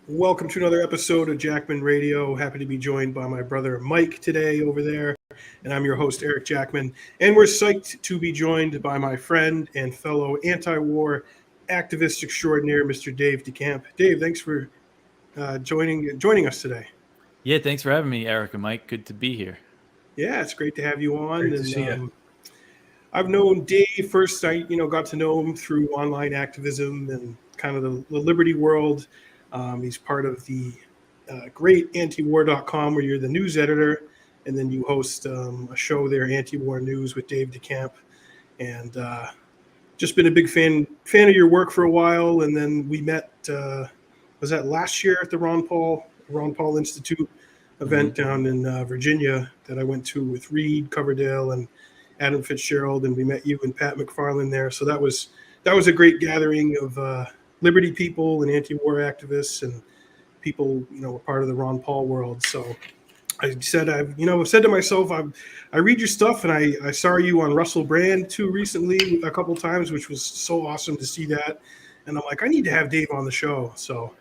Welcome to another episode of Jackman Radio. Happy to be joined by my brother Mike today over there. And I'm your host, Eric Jackman. And we're psyched to be joined by my friend and fellow anti-war activist extraordinaire, Mr. Dave DeCamp. Dave, thanks for joining us today. Yeah, thanks for having me, Eric and Mike. Good to be here. Yeah, it's great to have you on. Great to see you. I've known Dave first. I got to know him through online activism and kind of the liberty world. He's part of the great Antiwar.com, where you're the news editor, and then you host a show there, Antiwar News, with Dave DeCamp. And just been a big fan of your work for a while. And then we met. Was that last year at the Ron Paul Institute event down in Virginia that I went to with Reed Coverdale and Adam Fitzgerald, and we met you and Pat McFarland there. So that was a great gathering of liberty people and anti-war activists and people, were part of the Ron Paul world. So I said, I've said to myself, I read your stuff, and I saw you on Russell Brand too recently a couple times, which was so awesome to see that. And I'm like, I need to have Dave on the show. So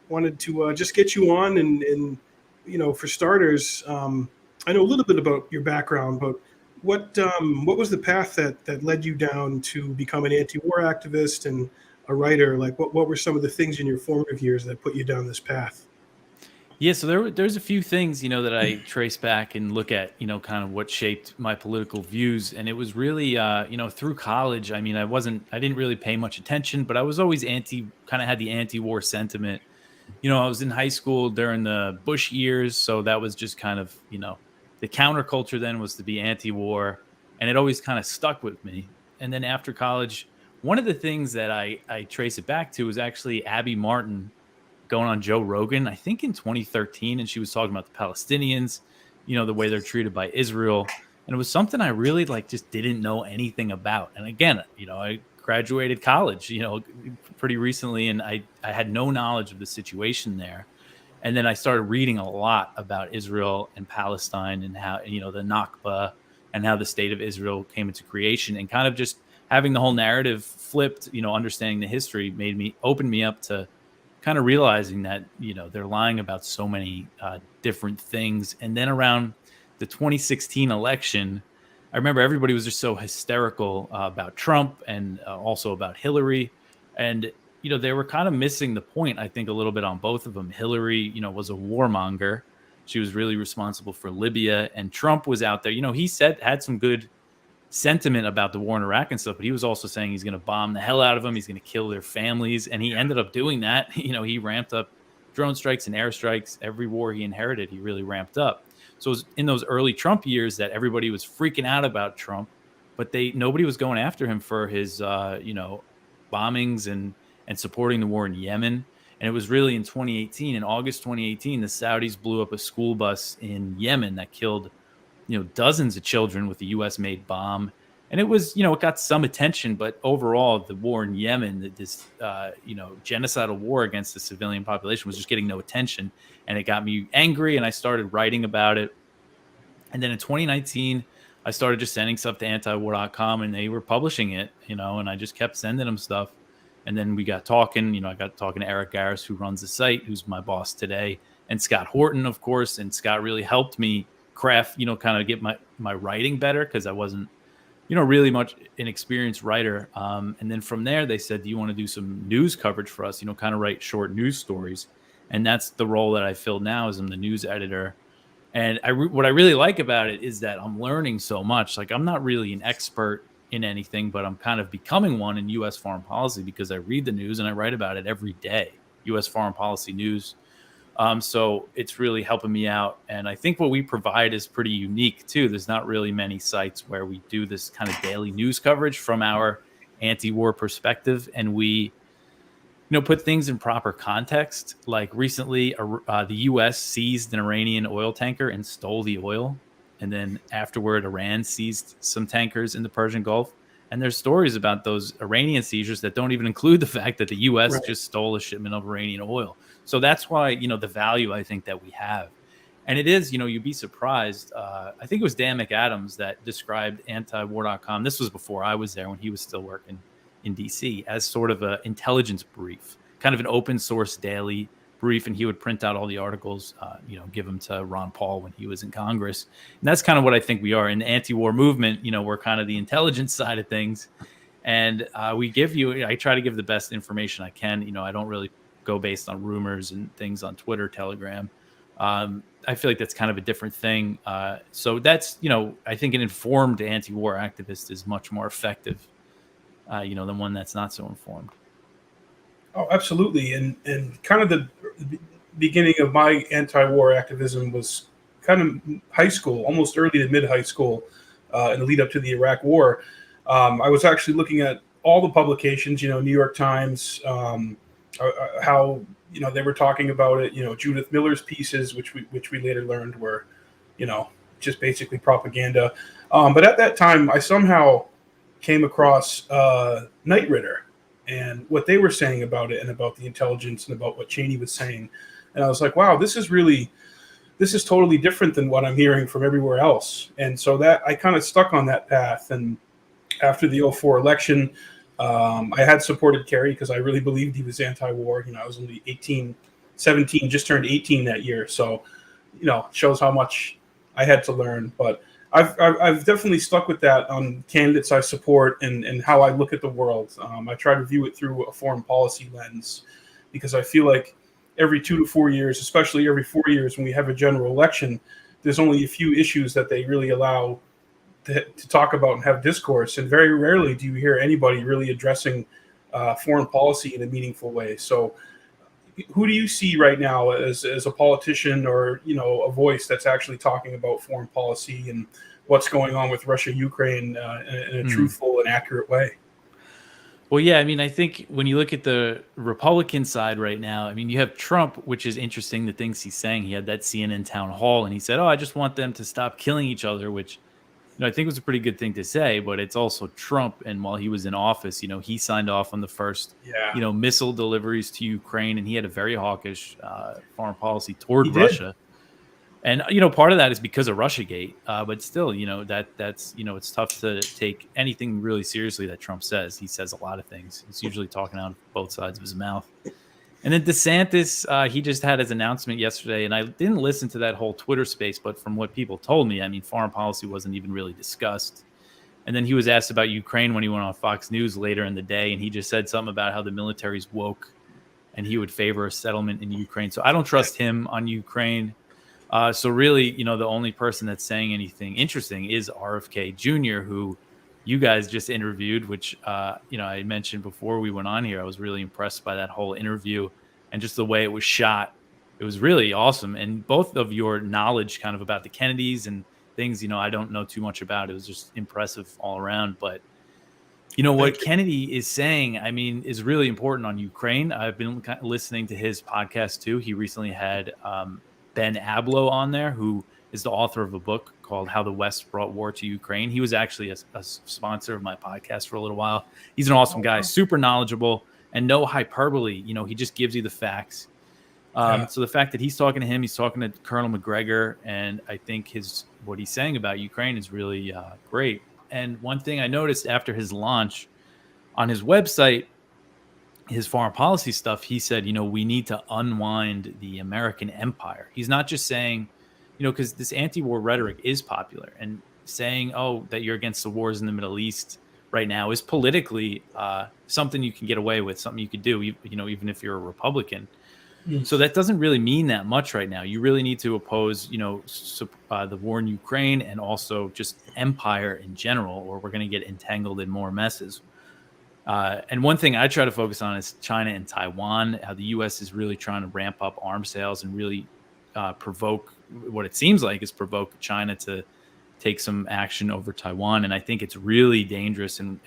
wanted to just get you on and for starters, I know a little bit about your background, but what was the path that led you down to become an anti-war activist and a writer? Like, what were some of the things in your formative years that put you down this path? Yeah, so there's a few things, that I trace back and look at, kind of what shaped my political views. And it was really, through college. I mean, I didn't really pay much attention, but I was always kind of had the anti-war sentiment. I was in high school during the Bush years. So that was just kind of, the counterculture then was to be anti-war. And it always kind of stuck with me. And then after college, one of the things that I trace it back to was actually Abby Martin going on Joe Rogan, I think in 2013. And she was talking about the Palestinians, the way they're treated by Israel. And it was something I really just didn't know anything about. And again, I graduated college, pretty recently, and I had no knowledge of the situation there. And then I started reading a lot about Israel and Palestine and how, the Nakba and how the state of Israel came into creation, and kind of just having the whole narrative flipped, understanding the history opened me up to kind of realizing that, they're lying about so many different things. And then around the 2016 election, I remember everybody was just so hysterical about Trump and also about Hillary. And, they were kind of missing the point, I think, a little bit on both of them. Hillary, was a warmonger. She was really responsible for Libya. And Trump was out there. He had some good sentiment about the war in Iraq and stuff, but he was also saying he's going to bomb the hell out of them. He's going to kill their families. And he ended up doing that. He ramped up drone strikes and airstrikes. Every war he inherited, he really ramped up. So it was in those early Trump years that everybody was freaking out about Trump, but nobody was going after him for his, bombings and supporting the war in Yemen. And it was really in 2018, in August 2018, the Saudis blew up a school bus in Yemen that killed, dozens of children with a U.S.-made bomb. And it was, it got some attention, but overall, the war in Yemen, this, genocidal war against the civilian population was just getting no attention. And it got me angry, and I started writing about it. And then in 2019, I started just sending stuff to Antiwar.com, and they were publishing it, and I just kept sending them stuff. And then we got talking, I got talking to Eric Garris, who runs the site, who's my boss today, and Scott Horton, of course. And Scott really helped me craft, kind of get my writing better, because I wasn't, really much an experienced writer. And then from there, they said, do you want to do some news coverage for us, kind of write short news stories? And that's the role that I fill now, as I'm the news editor. And what I really like about it is that I'm learning so much. Like, I'm not really an expert in anything, but I'm kind of becoming one in U.S. foreign policy, because I read the news and I write about it every day, U.S. foreign policy news. So it's really helping me out. And I think what we provide is pretty unique too. There's not really many sites where we do this kind of daily news coverage from our anti-war perspective. And we, put things in proper context. Like recently, the U.S. seized an Iranian oil tanker and stole the oil. And then afterward, Iran seized some tankers in the Persian Gulf. And there's stories about those Iranian seizures that don't even include the fact that the U.S. just stole a shipment of Iranian oil. So that's why, the value I think that we have. And it is, you'd be surprised. I think it was Dan McAdams that described Antiwar.com. This was before I was there, when he was still working in DC, as sort of an intelligence brief, kind of an open source daily brief, and he would print out all the articles, give them to Ron Paul when he was in Congress. And that's kind of what I think we are in the anti-war movement. We're kind of the intelligence side of things. And I try to give the best information I can. I don't really go based on rumors and things on Twitter, Telegram. I feel like that's kind of a different thing. So that's, I think an informed anti-war activist is much more effective, than one that's not so informed. Oh, absolutely. And kind of the beginning of my anti-war activism was kind of high school, almost early to mid high school, in the lead up to the Iraq War. I was actually looking at all the publications, New York Times, how they were talking about it. Judith Miller's pieces, which we later learned were, just basically propaganda. But at that time, I somehow came across Knight Ridder and what they were saying about it, and about the intelligence, and about what Cheney was saying. And I was like, wow, this is totally different than what I'm hearing from everywhere else. And so that I kind of stuck on that path. And after the 2004 election, I had supported Kerry because I really believed he was anti-war. I was only 17, just turned 18 that year. So, it shows how much I had to learn. But I've definitely stuck with that on candidates I support and how I look at the world. I try to view it through a foreign policy lens, because I feel like every 2 to 4 years, especially every 4 years when we have a general election, there's only a few issues that they really allow to talk about and have discourse. And very rarely do you hear anybody really addressing foreign policy in a meaningful way. So who do you see right now as a politician or, a voice that's actually talking about foreign policy and what's going on with Russia, Ukraine in a truthful and accurate way? Well, yeah, I think when you look at the Republican side right now, you have Trump, which is interesting, the things he's saying. He had that CNN town hall and he said, I just want them to stop killing each other, which I think was a pretty good thing to say, but it's also Trump. And while he was in office, he signed off on the first, missile deliveries to Ukraine, and he had a very hawkish foreign policy toward Russia. And, part of that is because of Russiagate. But still, that's it's tough to take anything really seriously that Trump says. He says a lot of things. He's usually talking out of both sides of his mouth. And then DeSantis, he just had his announcement yesterday, and I didn't listen to that whole Twitter space, but from what people told me, foreign policy wasn't even really discussed. And then he was asked about Ukraine when he went on Fox News later in the day, and he just said something about how the military's woke and he would favor a settlement in Ukraine. So I don't trust him on Ukraine. So really, the only person that's saying anything interesting is RFK Jr., who you guys just interviewed, which, I mentioned before we went on here. I was really impressed by that whole interview and just the way it was shot. It was really awesome. And both of your knowledge kind of about the Kennedys and things, I don't know too much about. It was just impressive all around. But, what Kennedy is saying, is really important on Ukraine. I've been listening to his podcast too. He recently had Ben Abloh on there, who is the author of a book called How the West Brought War to Ukraine. He was actually a sponsor of my podcast for a little while. He's an awesome guy, super knowledgeable, and no hyperbole. He just gives you the facts. So the fact that he's talking to him, he's talking to Colonel McGregor, and I think what he's saying about Ukraine is really great. And one thing I noticed after his launch on his website, his foreign policy stuff, he said, we need to unwind the American empire. He's not just saying, because this anti-war rhetoric is popular, and saying, that you're against the wars in the Middle East right now is politically something you can get away with, something you could do, even if you're a Republican. So that doesn't really mean that much right now. You really need to oppose, the war in Ukraine and also just empire in general, or we're going to get entangled in more messes. And one thing I try to focus on is China and Taiwan, how the U.S. is really trying to ramp up arms sales and really provoke what it seems like is provoke China to take some action over Taiwan. And I think it's really dangerous. And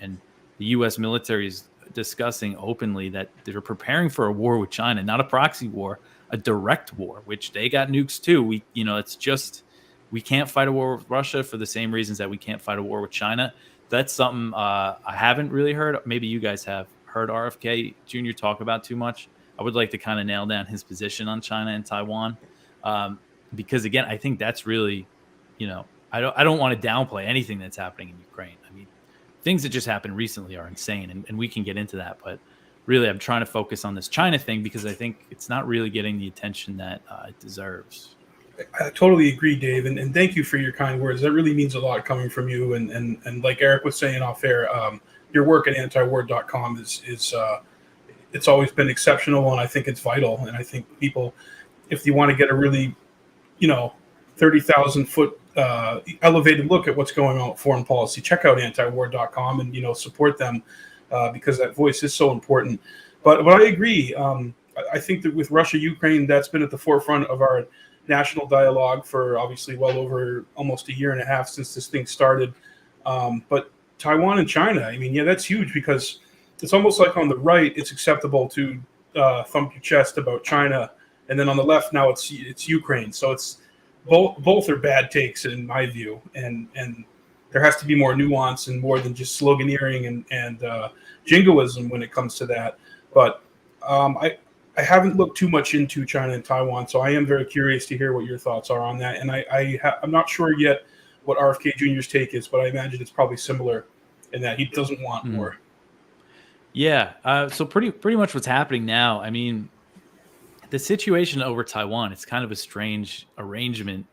the U.S. military is discussing openly that they're preparing for a war with China, not a proxy war, a direct war, which they got nukes too. We can't fight a war with Russia for the same reasons that we can't fight a war with China. That's something I haven't really heard. Maybe you guys have heard RFK Jr. talk about too much. I would like to kind of nail down his position on China and Taiwan. Because again, I think that's really, I don't want to downplay anything that's happening in Ukraine. Things that just happened recently are insane, and we can get into that. But really I'm trying to focus on this China thing because I think it's not really getting the attention that it deserves. I totally agree, Dave, and thank you for your kind words. That really means a lot coming from you. And like Eric was saying off air, your work at Antiwar.com is it's always been exceptional, and I think it's vital. And I think people, if you want to get a really, 30,000 foot elevated look at what's going on with foreign policy, check out Antiwar.com and support them because that voice is so important. But I agree. I think that with Russia, Ukraine, that's been at the forefront of our national dialogue for obviously well over almost a year and a half since this thing started. But Taiwan and China, I mean, that's huge because it's almost like on the right, it's acceptable to thump your chest about China. And then on the left, now it's Ukraine. So it's both are bad takes in my view. And there has to be more nuance and more than just sloganeering and jingoism when it comes to that. But I haven't looked too much into China and Taiwan, so I am very curious to hear what your thoughts are on that. And I'm not sure yet what RFK Jr.'s take is, but I imagine it's probably similar in that he doesn't want more. Yeah. So pretty much what's happening now. I mean, the situation over Taiwan, it's kind of a strange arrangement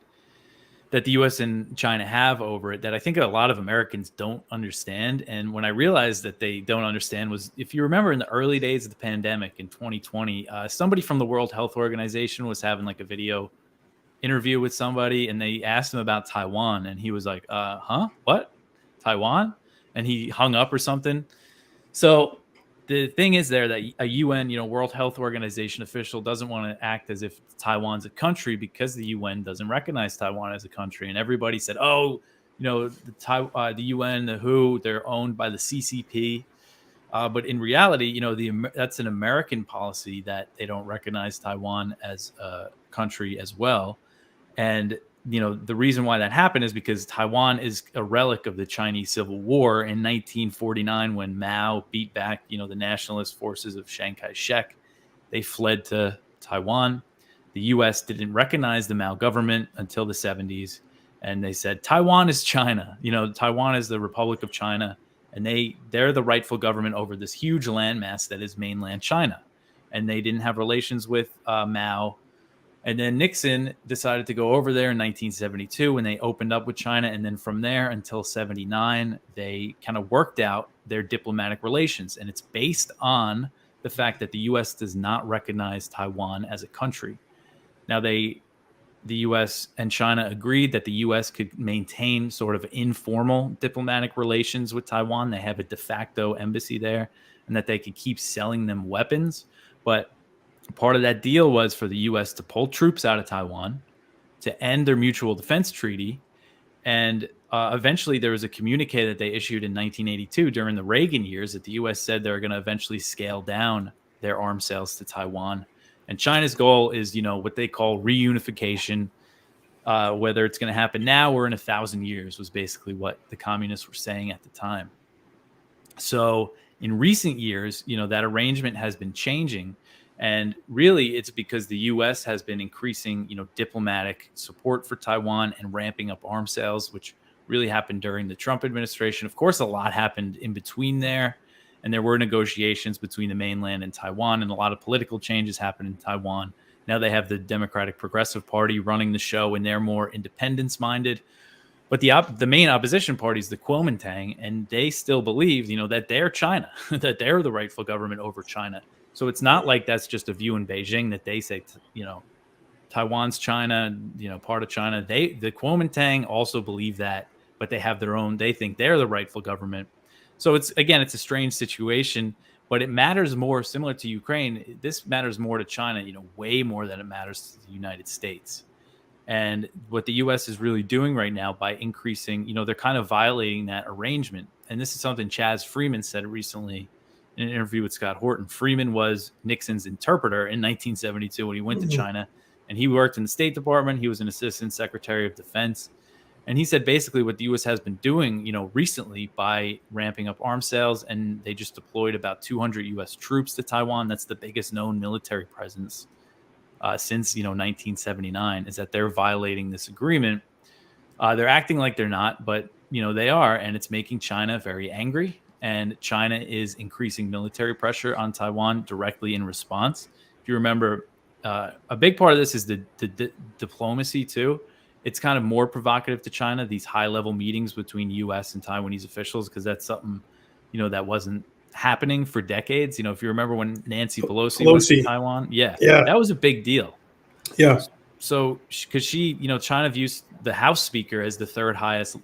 that the U.S. and China have over it that I think a lot of Americans don't understand. And when I realized that they don't understand was, if you remember in the early days of the pandemic in 2020, somebody from the World Health Organization was having like a video interview with somebody and they asked him about Taiwan. And he was like, what? Taiwan? And he hung up or something. So the thing is there that a UN, World Health Organization official doesn't want to act as if Taiwan's a country because the UN doesn't recognize Taiwan as a country. And everybody said, the UN, the WHO, they're owned by the CCP. But in reality, that's an American policy that they don't recognize Taiwan as a country as well. And the reason why that happened is because Taiwan is a relic of the Chinese Civil War in 1949 when Mao beat back, the nationalist forces of Chiang Kai-shek. They fled to Taiwan. The U.S. didn't recognize the Mao government until the 70s. And they said, Taiwan is China. Taiwan is the Republic of China. And they're the rightful government over this huge landmass that is mainland China. And they didn't have relations with Mao. And then Nixon decided to go over there in 1972 when they opened up with China. And then from there until 79, they kind of worked out their diplomatic relations. And it's based on the fact that the U.S. does not recognize Taiwan as a country. Now, the U.S. and China agreed that the U.S. could maintain sort of informal diplomatic relations with Taiwan. They have a de facto embassy there and that they could keep selling them weapons. But part of that deal was for the U.S. to pull troops out of Taiwan, to end their mutual defense treaty. And eventually there was a communique that they issued in 1982 during the Reagan years that the U.S. said they're going to eventually scale down their arms sales to Taiwan. And China's goal is, what they call reunification, whether it's going to happen now or in 1,000 years was basically what the communists were saying at the time. So in recent years, that arrangement has been changing. And really, it's because the U.S. has been increasing, diplomatic support for Taiwan and ramping up arms sales, which really happened during the Trump administration. Of course, a lot happened in between there. And there were negotiations between the mainland and Taiwan, and a lot of political changes happened in Taiwan. Now they have the Democratic Progressive Party running the show, and they're more independence-minded. But the main opposition party is the Kuomintang, and they still believe, that they're China, that they're the rightful government over China. So it's not like that's just a view in Beijing that they say, Taiwan's China, part of China. The Kuomintang also believe that, but they have their own. They think they're the rightful government. So it's a strange situation, but it matters more, similar to Ukraine. This matters more to China, way more than it matters to the United States. And what the U.S. is really doing right now by increasing, they're kind of violating that arrangement. And this is something Chaz Freeman said recently in an interview with Scott Horton. Freeman was Nixon's interpreter in 1972 when he went to China, and he worked in the State Department. He was an assistant secretary of defense. And he said basically what the U.S. has been doing, recently by ramping up arms sales, and they just deployed about 200 U.S. troops to Taiwan. That's the biggest known military presence since, 1979, is that they're violating this agreement. They're acting like they're not, but, they are, and it's making China very angry. and China is increasing military pressure on Taiwan directly in response. If you remember, a big part of this is the diplomacy too. It's kind of more provocative to China, these high-level meetings between U.S. and Taiwanese officials, because that's something, that wasn't happening for decades. If you remember when Nancy Pelosi went to Taiwan, Yeah. that was a big deal. Yeah. So, because China views the House Speaker as the third highest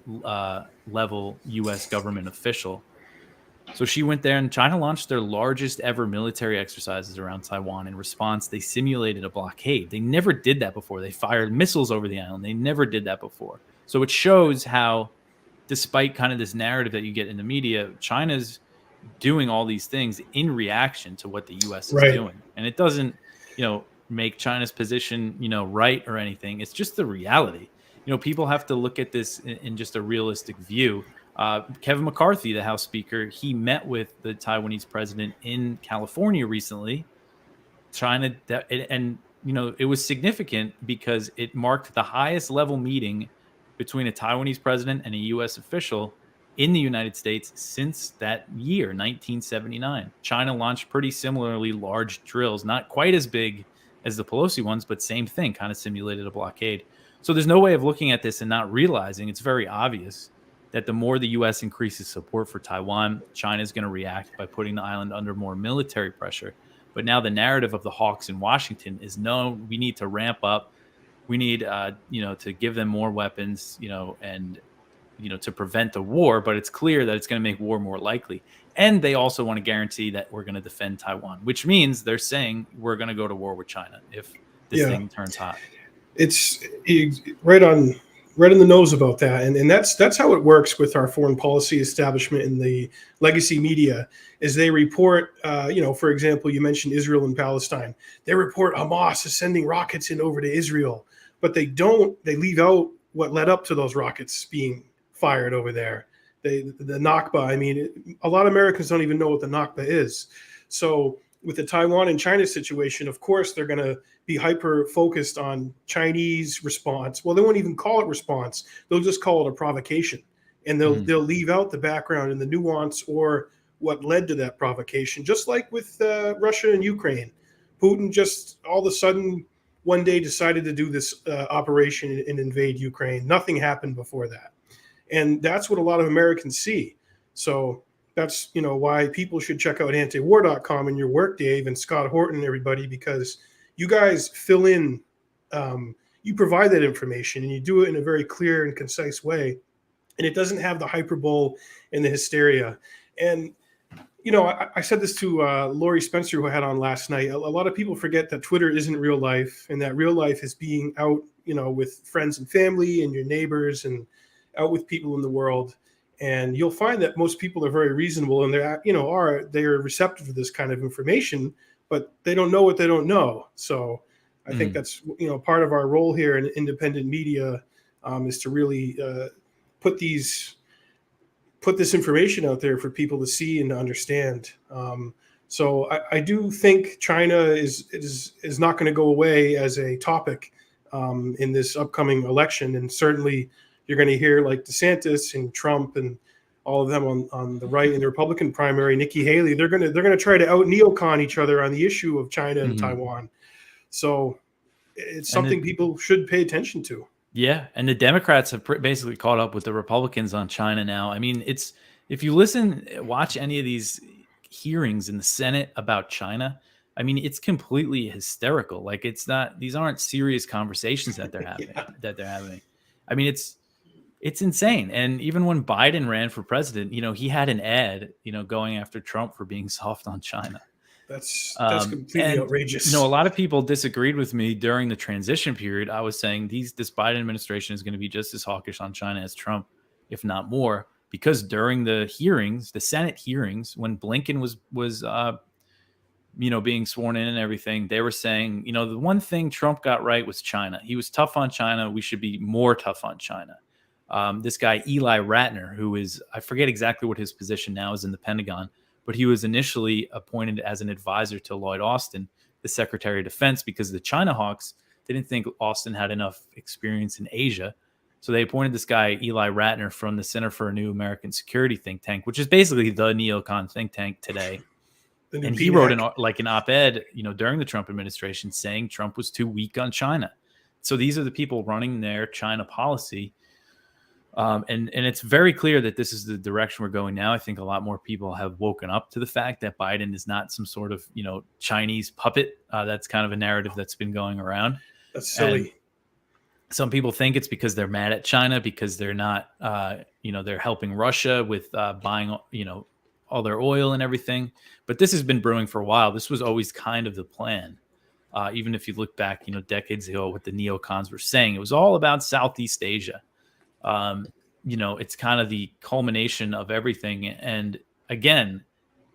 level U.S. government official. So she went there, and China launched their largest ever military exercises around Taiwan. In response, they simulated a blockade. They never did that before. They fired missiles over the island. They never did that before. So it shows how, despite kind of this narrative that you get in the media, China's doing all these things in reaction to what the U.S. is doing. And it doesn't, make China's position, right or anything. It's just the reality. People have to look at this in just a realistic view. Kevin McCarthy, the House Speaker, he met with the Taiwanese president in California recently. It was significant because it marked the highest level meeting between a Taiwanese president and a U.S. official in the United States since that year, 1979. China launched pretty similarly large drills, not quite as big as the Pelosi ones, but same thing, kind of simulated a blockade. So there's no way of looking at this and not realizing it's very obvious that the more the U.S. increases support for Taiwan, China is going to react by putting the island under more military pressure. But now the narrative of the hawks in Washington is, no, we need to ramp up. We need, to give them more weapons, and, to prevent the war. But it's clear that it's going to make war more likely. And they also want to guarantee that we're going to defend Taiwan, which means they're saying we're going to go to war with China if this thing turns hot. It's right in the nose about that. And that's how it works with our foreign policy establishment in the legacy media, is they report, for example, you mentioned Israel and Palestine. They report Hamas is sending rockets in over to Israel, but they leave out what led up to those rockets being fired over there. The Nakba, a lot of Americans don't even know what the Nakba is. So with the Taiwan and China situation, of course, they're going to be hyper focused on Chinese response. Well, they won't even call it response. They'll just call it a provocation. And they'll leave out the background and the nuance or what led to that provocation, just like with Russia and Ukraine. Putin just all of a sudden one day decided to do this operation and invade Ukraine. Nothing happened before that. And that's what a lot of Americans see. So that's, why people should check out Antiwar.com and your work, Dave, and Scott Horton and everybody, because you guys fill in, you provide that information and you do it in a very clear and concise way. And it doesn't have the hyperbole and the hysteria. And, I said this to Lori Spencer, who I had on last night. A lot of people forget that Twitter isn't real life, and that real life is being out, with friends and family and your neighbors and out with people in the world. And you'll find that most people are very reasonable, and they're receptive to this kind of information, but they don't know what they don't know. So I think that's, part of our role here in independent media is to really put this information out there for people to see and to understand. So I do think China is not going to go away as a topic in this upcoming election. And certainly you're going to hear like DeSantis and Trump and all of them on the right in the Republican primary, Nikki Haley, they're going to try to out neocon each other on the issue of China and Taiwan. So it's something people should pay attention to. Yeah, and the Democrats have basically caught up with the Republicans on China now. It's, if you watch any of these hearings in the Senate about China, it's completely hysterical. Like, these aren't serious conversations that they're having. It's insane. And even when Biden ran for president, he had an ad, going after Trump for being soft on China. That's completely outrageous. A lot of people disagreed with me during the transition period. I was saying this Biden administration is going to be just as hawkish on China as Trump, if not more, because during the hearings, the Senate hearings, when Blinken was being sworn in and everything, they were saying, the one thing Trump got right was China. He was tough on China. We should be more tough on China. This guy, Eli Ratner, who is, I forget exactly what his position now is in the Pentagon, but he was initially appointed as an advisor to Lloyd Austin, the Secretary of Defense, because the China hawks didn't think Austin had enough experience in Asia. So they appointed this guy, Eli Ratner, from the Center for a New American Security think tank, which is basically the neocon think tank today. And he wrote an op-ed, during the Trump administration saying Trump was too weak on China. So these are the people running their China policy. And it's very clear that this is the direction we're going now. I think a lot more people have woken up to the fact that Biden is not some sort of, Chinese puppet. That's kind of a narrative that's been going around. That's silly. And some people think it's because they're mad at China because they're not, they're helping Russia with buying, all their oil and everything. But this has been brewing for a while. This was always kind of the plan. Even if you look back, decades ago, what the neocons were saying, it was all about Southeast Asia. It's kind of the culmination of everything. And again,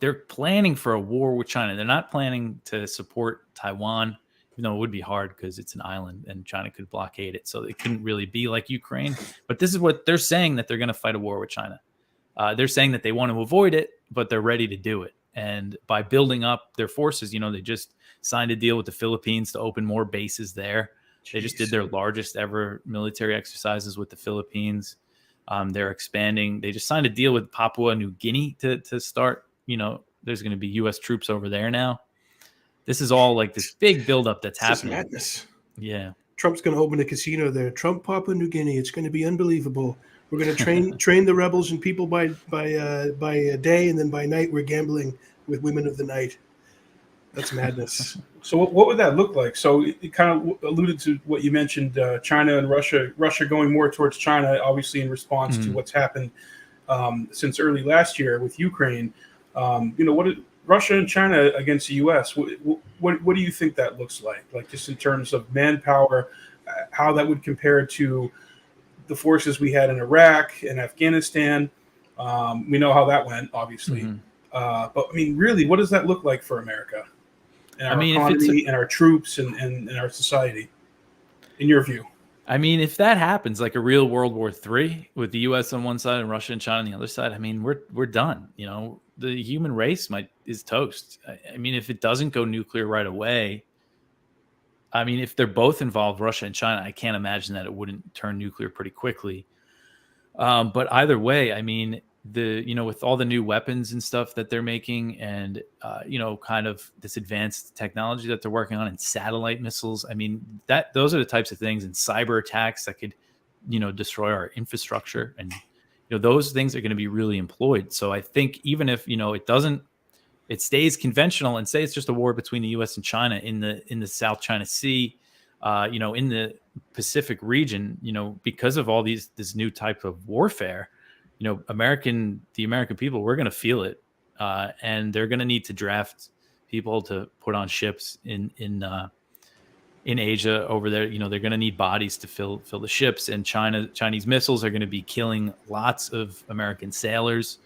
they're planning for a war with China. They're not planning to support Taiwan. It would be hard because it's an island and China could blockade it. So it couldn't really be like Ukraine. But this is what they're saying, that they're going to fight a war with China. They're saying that they want to avoid it, but they're ready to do it. And by building up their forces, they just signed a deal with the Philippines to open more bases there. They just did their largest ever military exercises with the Philippines. They're expanding. They just signed a deal with Papua New Guinea to start. There's going to be U.S. troops over there now. This is all like this big buildup that's happening. Madness. Yeah. Trump's going to open a casino there. Trump, Papua New Guinea. It's going to be unbelievable. We're going to train the rebels and people by day, and then by night we're gambling with women of the night. That's madness. So what would that look like? So it kind of alluded to what you mentioned, China and Russia going more towards China, obviously in response to what's happened since early last year with Ukraine. Russia and China against the U.S. What do you think that looks like? Like just in terms of manpower, how that would compare to the forces we had in Iraq and Afghanistan. We know how that went, obviously. But I mean, really, what does that look like for America? And our economy and our troops and our society, in your view? I mean, if that happens, like a real World War III with the U.S. on one side and Russia and China on the other side, I mean, we're done. The human race is toast. I mean, if it doesn't go nuclear right away, I mean, if they're both involved, Russia and China, I can't imagine that it wouldn't turn nuclear pretty quickly. But either way, I mean, with all the new weapons and stuff that they're making and, kind of this advanced technology that they're working on and satellite missiles. I mean, those are the types of things and cyber attacks that could, destroy our infrastructure. And, those things are going to be really employed. So I think even if, it stays conventional and say it's just a war between the U.S. and China in the South China Sea, in the Pacific region, because of all this new type of warfare, the American people, we're going to feel it. And they're going to need to draft people to put on ships in Asia over there. They're going to need bodies to fill the ships, and Chinese missiles are going to be killing lots of American sailors.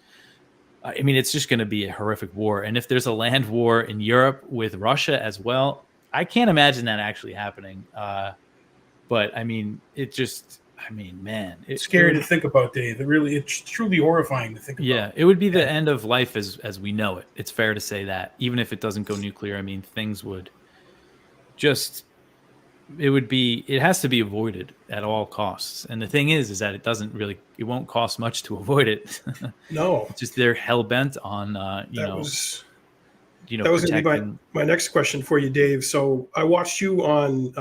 I mean, it's just going to be a horrific war. And if there's a land war in Europe with Russia as well, I can't imagine that actually happening. But I mean, man, it's scary to think about, Dave. It's truly horrifying to think about. Yeah, it would be the end of life as we know it. It's fair to say that, even if it doesn't go nuclear. I mean, things would it has to be avoided at all costs. And the thing is that it won't cost much to avoid it. No, it's just they're hell bent on, that was going to be my next question for you, Dave. So I watched you on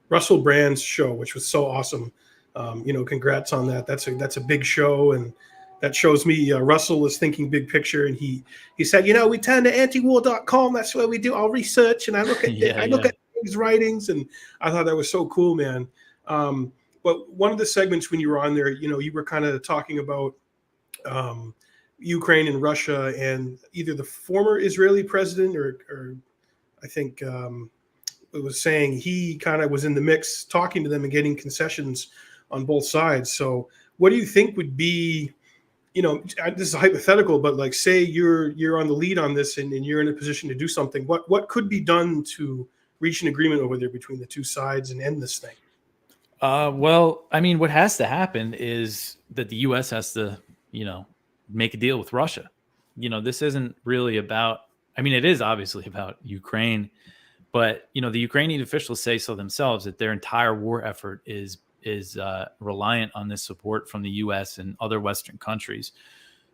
Russell Brand's show, which was so awesome. Congrats on that. That's a big show, and that shows me Russell is thinking big picture. And he said, we turn to Antiwar.com. That's where we do our research, and I look at his writings, and I thought that was so cool, man. But one of the segments when you were on there, you were kind of talking about Ukraine and Russia, and either the former Israeli president or I think it was saying he kind of was in the mix, talking to them and getting concessions on both sides. So what do you think would be, this is hypothetical, but like say you're on the lead on this and you're in a position to do something, what could be done to reach an agreement over there between the two sides and end this thing? Well, I mean, what has to happen is that the U.S. has to, make a deal with Russia. This isn't really about, I mean, it is obviously about Ukraine, but, the Ukrainian officials say so themselves that their entire war effort is is reliant on this support from the U.S. and other Western countries.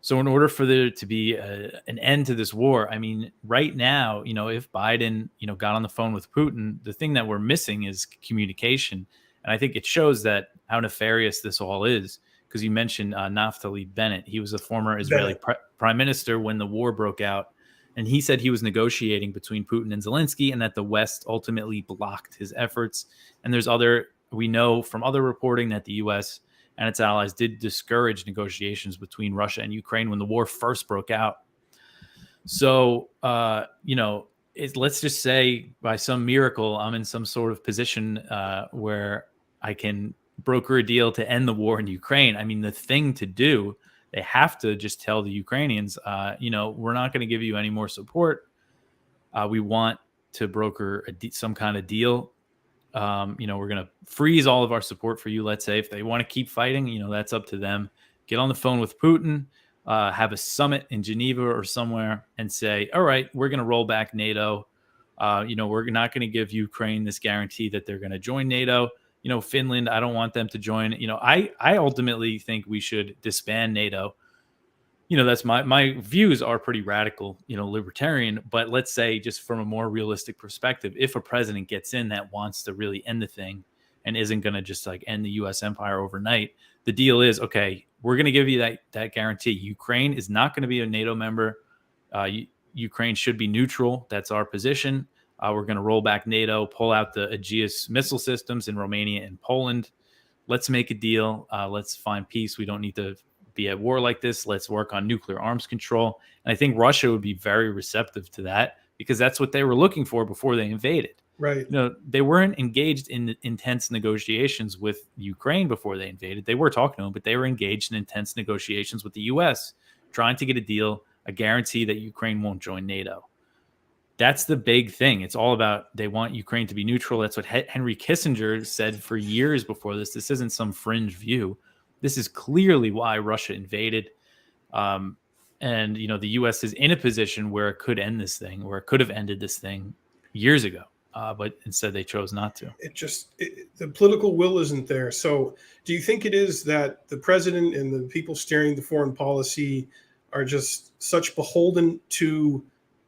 So in order for there to be an end to this war, I mean, right now, if Biden, got on the phone with Putin, the thing that we're missing is communication. And I think it shows that how nefarious this all is, because you mentioned Naftali Bennett. He was a former Israeli prime minister when the war broke out. And he said he was negotiating between Putin and Zelensky and that the West ultimately blocked his efforts. And we know from other reporting that the U.S. and its allies did discourage negotiations between Russia and Ukraine when the war first broke out. So, let's just say by some miracle, I'm in some sort of position where I can broker a deal to end the war in Ukraine. I mean, the thing to do, they have to just tell the Ukrainians, we're not going to give you any more support. We want to broker some kind of deal. We're going to freeze all of our support for you. Let's say if they want to keep fighting, that's up to them. Get on the phone with Putin, have a summit in Geneva or somewhere and say, all right, we're going to roll back NATO. We're not going to give Ukraine this guarantee that they're going to join NATO. Finland, I don't want them to join. I ultimately think we should disband NATO. That's my views are pretty radical, libertarian. But let's say just from a more realistic perspective, if a president gets in that wants to really end the thing and isn't going to just like end the U.S. empire overnight, the deal is, okay, we're going to give you that guarantee. Ukraine is not going to be a NATO member. Ukraine should be neutral. That's our position. We're going to roll back NATO, pull out the Aegis missile systems in Romania and Poland. Let's make a deal. Let's find peace. We don't need to be at war like this. Let's work on nuclear arms control. And I think Russia would be very receptive to that because that's what they were looking for before they invaded. Right. They weren't engaged in intense negotiations with Ukraine before they invaded. They were talking to them, but they were engaged in intense negotiations with the U.S., trying to get a deal, a guarantee that Ukraine won't join NATO. That's the big thing. It's all about they want Ukraine to be neutral. That's what Henry Kissinger said for years before this. This isn't some fringe view. This is clearly why Russia invaded. And, the U.S. is in a position where it could end this thing, where it could have ended this thing years ago. But instead they chose not to. The political will isn't there. So do you think it is that the president and the people steering the foreign policy are just such beholden to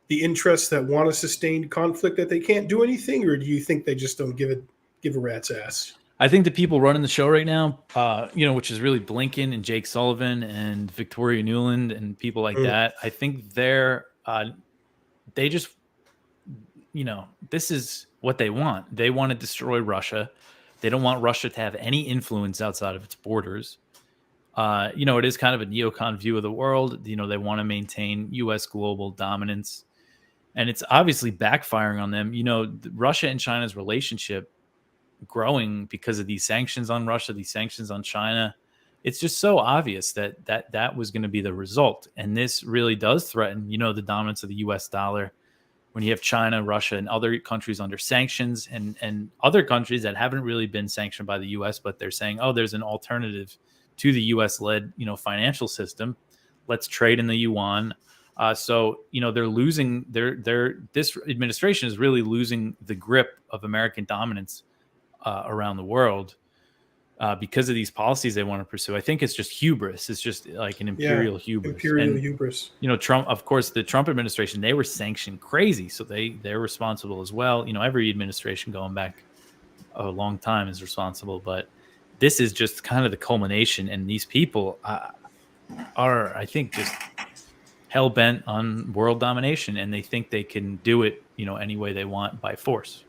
the interests that want a sustained conflict that they can't do anything? Or do you think they just don't give a rat's ass? I think the people running the show right now, which is really Blinken and Jake Sullivan and Victoria Nuland and people like that, I think they just, this is what they want. They want to destroy Russia. They don't want Russia to have any influence outside of its borders. It is kind of a neocon view of the world. They want to maintain U.S. global dominance. And it's obviously backfiring on them. Russia and China's relationship growing because of these sanctions on Russia, these sanctions on China. It's just so obvious that was going to be the result. And this really does threaten, the dominance of the U.S. dollar. When you have China, Russia, and other countries under sanctions and other countries that haven't really been sanctioned by the U.S., but they're saying, oh, there's an alternative to the U.S.-led, financial system. Let's trade in the yuan. So they're losing this administration is really losing the grip of American dominance around the world because of these policies they want to pursue. I think it's just hubris. It's just like an imperial hubris. Hubris. Trump, of course, the Trump administration, they were sanctioned crazy. So they're responsible as well. Every administration going back a long time is responsible, but this is just kind of the culmination. And these people are, I think, just hell-bent on world domination, and they think they can do it, any way they want by force.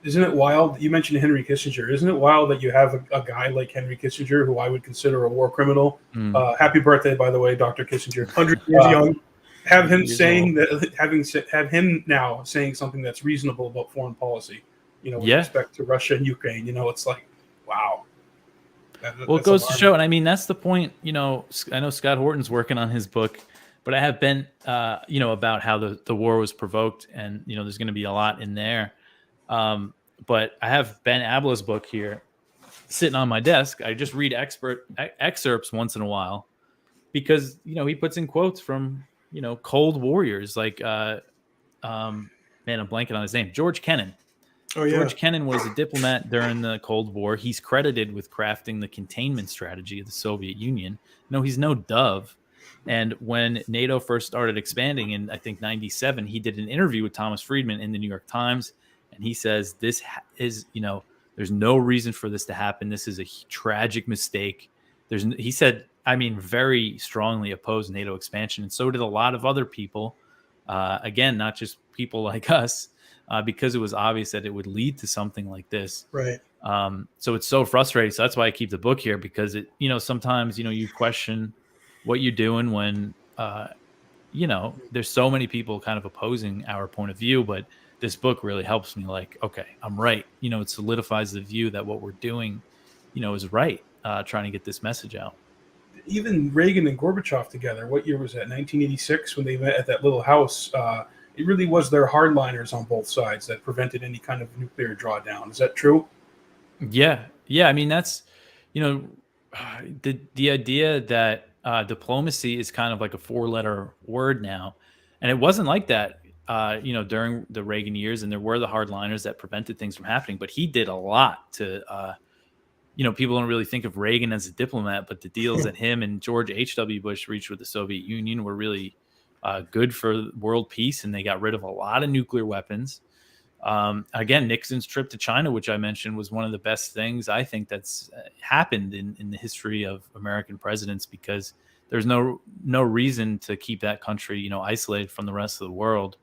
Isn't it wild? You mentioned Henry Kissinger. Isn't it wild that you have a guy like Henry Kissinger, who I would consider a war criminal? Happy birthday, by the way, Dr. Kissinger. 100 years young. Have him saying that, have him now saying something that's reasonable about foreign policy, with respect to Russia and Ukraine. It's like, wow. Well, it goes to show, and I mean, that's the point. I know Scott Horton's working on his book, but I have been, about how the war was provoked, and there's going to be a lot in there. But I have Ben Abla's book here sitting on my desk. I just read excerpts once in a while because, he puts in quotes from, cold warriors like, man, I'm blanking on his name, George Kennan. Oh, yeah. George Kennan was a diplomat during the Cold War. He's credited with crafting the containment strategy of the Soviet Union. No, he's no dove. And when NATO first started expanding in, I think, 97, he did an interview with Thomas Friedman in the New York Times. And he says, this is, there's no reason for this to happen. This is a tragic mistake. He said, very strongly opposed NATO expansion. And so did a lot of other people. Again, not just people like us, because it was obvious that it would lead to something like this. Right. So it's so frustrating. So that's why I keep the book here, because it, sometimes, you question what you're doing when, there's so many people kind of opposing our point of view, but this book really helps me like, okay, I'm right. It solidifies the view that what we're doing, is right. Trying to get this message out. Even Reagan and Gorbachev together, what year was that? 1986, when they met at that little house. It really was their hardliners on both sides that prevented any kind of nuclear drawdown. Is that true? Yeah. That's, the idea that diplomacy is kind of like a 4-letter word now. And it wasn't like that, during the Reagan years. And there were the hardliners that prevented things from happening. But he did a lot to, people don't really think of Reagan as a diplomat, but the deals that him and George H.W. Bush reached with the Soviet Union were really good for world peace, and they got rid of a lot of nuclear weapons. Again, Nixon's trip to China, which I mentioned, was one of the best things I think that's happened in the history of American presidents, because there's no reason to keep that country, isolated from the rest of the world.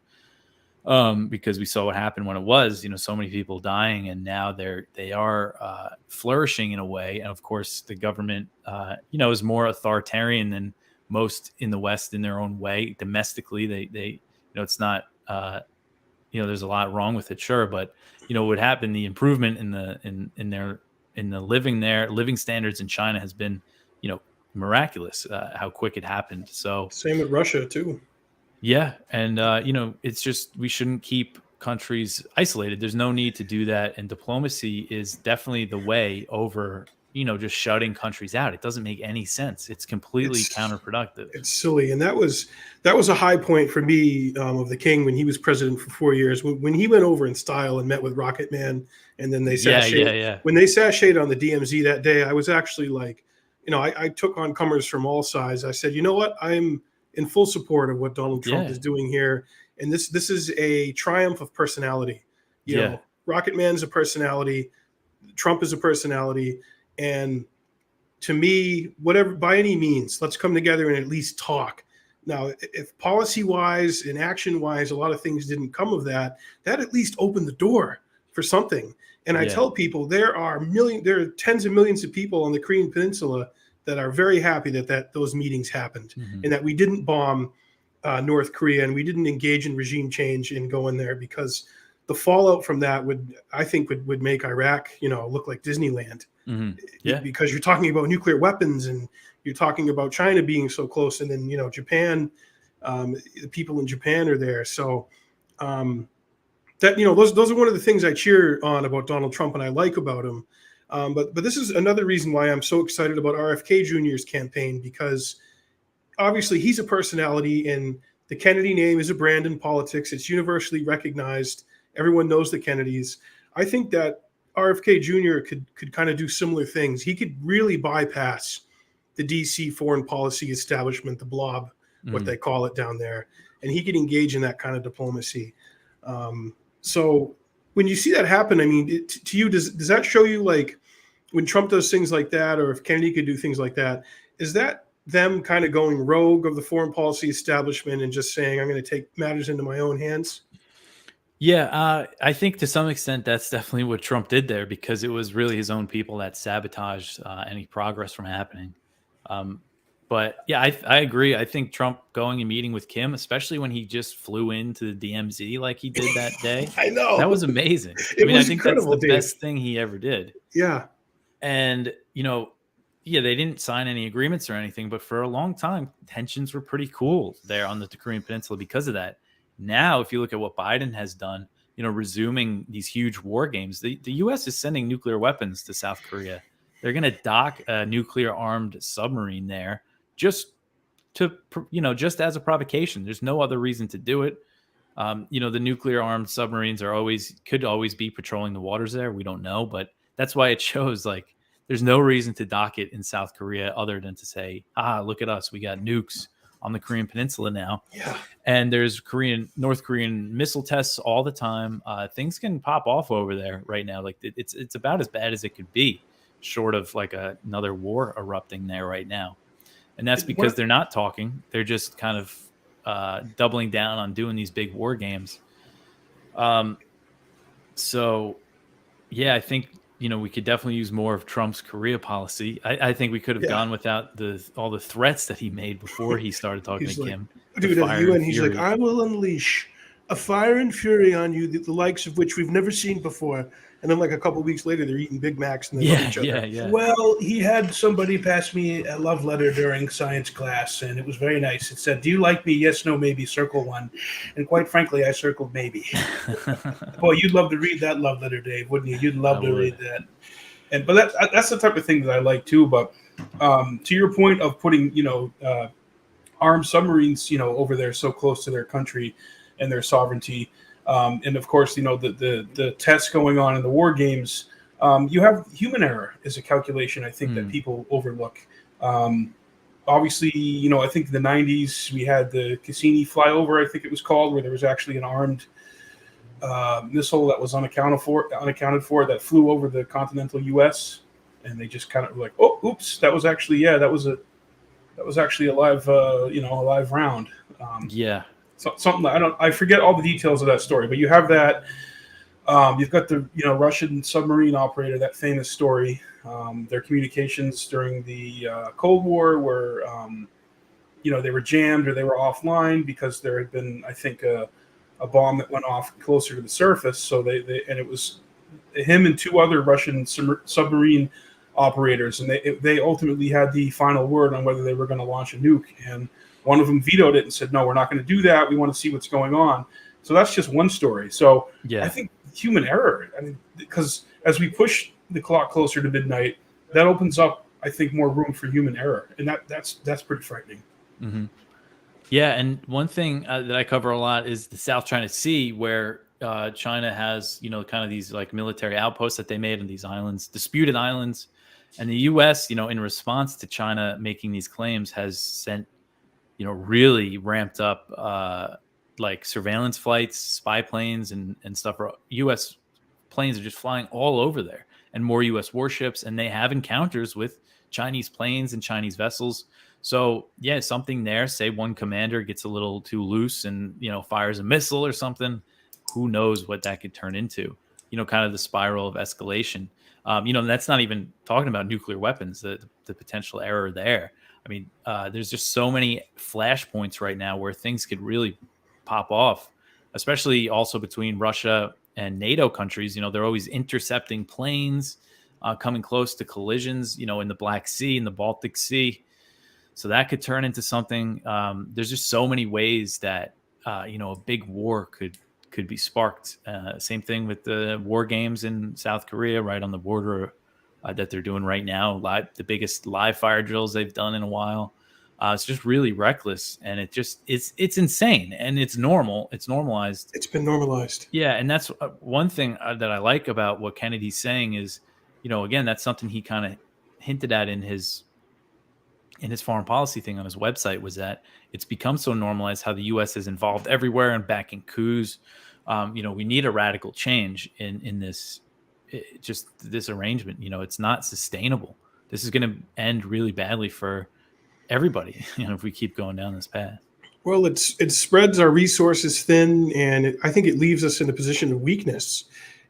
Because we saw what happened when it was, so many people dying, and now they are flourishing in a way. And of course, the government, is more authoritarian than most in the West in their own way. Domestically, they it's not, there's a lot wrong with it, sure, but what happened, the improvement in the living standards in China has been, miraculous. How quick it happened. So same with Russia too. Yeah. And, it's just, we shouldn't keep countries isolated. There's no need to do that. And diplomacy is definitely the way over, just shutting countries out. It doesn't make any sense. It's completely counterproductive. It's silly. And that was a high point for me of the king when he was president for 4 years, when he went over in style and met with Rocket Man. And then they sashayed. When they sashayed on the DMZ that day, I was actually like, I took on comers from all sides. I said, you know what? I'm in full support of what Donald Trump is doing here. And this is a triumph of personality. You know, Rocket Man's a personality. Trump is a personality. And to me, whatever, by any means, let's come together and at least talk. Now, if policy-wise and action-wise, a lot of things didn't come of that, that at least opened the door for something. And I tell people there are tens of millions of people on the Korean Peninsula that are very happy that those meetings happened, and that we didn't bomb North Korea and we didn't engage in regime change and go in there, because the fallout from that would make Iraq, look like Disneyland. Because you're talking about nuclear weapons and you're talking about China being so close, and then Japan, the people in Japan are there. So that those are one of the things I cheer on about Donald Trump and I like about him. But this is another reason why I'm so excited about RFK Jr.'s campaign, because obviously he's a personality, and the Kennedy name is a brand in politics. It's universally recognized. Everyone knows the Kennedys. I think that RFK Jr. could kind of do similar things. He could really bypass the DC foreign policy establishment, the blob, what they call it down there, and he could engage in that kind of diplomacy. So when you see that happen, I mean, to you, does that show you, like, when Trump does things like that, or if Kennedy could do things like that, is that them kind of going rogue of the foreign policy establishment and just saying, I'm going to take matters into my own hands? Yeah, I think to some extent that's definitely what Trump did there, because it was really his own people that sabotaged any progress from happening. But yeah, I agree. I think Trump going and meeting with Kim, especially when he just flew into the DMZ like he did that day, I know, that was amazing. I think that's the best thing he ever did. Yeah. And, they didn't sign any agreements or anything, but for a long time, tensions were pretty cool there on the Korean Peninsula because of that. Now, if you look at what Biden has done, resuming these huge war games, the U.S. is sending nuclear weapons to South Korea. They're going to dock a nuclear armed submarine there just as a provocation. There's no other reason to do it. The nuclear armed submarines could always be patrolling the waters there. We don't know, but that's why it shows like there's no reason to dock it in South Korea other than to say, look at us. We got nukes on the Korean Peninsula now. Yeah. And there's North Korean missile tests all the time. Things can pop off over there right now. Like it's about as bad as it could be, short of like another war erupting there right now. And that's because they're not talking. They're just kind of doubling down on doing these big war games. So, yeah, I think, we could definitely use more of Trump's Korea policy. I think we could have gone without all the threats that he made before he started talking to Kim. Dude, at the UN, he's like, I will unleash a fire and fury on you, the likes of which we've never seen before. And then like a couple of weeks later, they're eating Big Macs and they love each other. Yeah. Well, he had somebody pass me a love letter during science class, and it was very nice. It said, do you like me? Yes, no, maybe, circle one. And quite frankly, I circled maybe. Boy, you'd love to read that love letter, Dave, wouldn't you? You'd love to read that. But that's the type of thing that I like too. But to your point of putting, armed submarines, over there so close to their country and their sovereignty, and of course, the tests going on in the war games, you have human error is a calculation I think that people overlook. Obviously, I think in the 90s we had the Cassini flyover, I think it was called, where there was actually an armed missile that was unaccounted for that flew over the continental U.S. and they just kind of were like, oh, oops, that was actually a live round. So, something that I forget all the details of that story, but you have that. You've got the Russian submarine operator, that famous story. Their communications during the Cold War were they were jammed or they were offline because there had been, I think, a bomb that went off closer to the surface. So and it was him and two other Russian submarine operators, and they ultimately had the final word on whether they were going to launch a nuke. And one of them vetoed it and said, no, we're not going to do that. We want to see what's going on. So that's just one story. So I think human error, because as we push the clock closer to midnight, that opens up, I think, more room for human error. And that's pretty frightening. Mm-hmm. Yeah. And one thing that I cover a lot is the South China Sea, where China has, kind of these like military outposts that they made on these islands, disputed islands. And the U.S., in response to China making these claims, has sent really ramped up like surveillance flights, spy planes and stuff. U.S. planes are just flying all over there, and more U.S. warships, and they have encounters with Chinese planes and Chinese vessels. So yeah, something there. Say one commander gets a little too loose and fires a missile or something. Who knows what that could turn into? Kind of the spiral of escalation. That's not even talking about nuclear weapons. The potential error there. I mean, there's just so many flashpoints right now where things could really pop off, especially also between Russia and NATO countries. They're always intercepting planes, coming close to collisions, in the Black Sea, in the Baltic Sea. So that could turn into something. There's just so many ways that, a big war could be sparked. Same thing with the war games in South Korea, right on the border that they're doing right now. The biggest live fire drills they've done in a while. It's just really reckless, and it's insane, and it's normal. It's normalized. It's been normalized. Yeah, and that's one thing that I like about what Kennedy's saying is, again, that's something he kind of hinted at in his foreign policy thing on his website, was that it's become so normalized how the U.S. is involved everywhere and backing coups. We need a radical change in this. Just this arrangement, it's not sustainable. This is going to end really badly for everybody, if we keep going down this path. Well, it spreads our resources thin, and I think it leaves us in a position of weakness.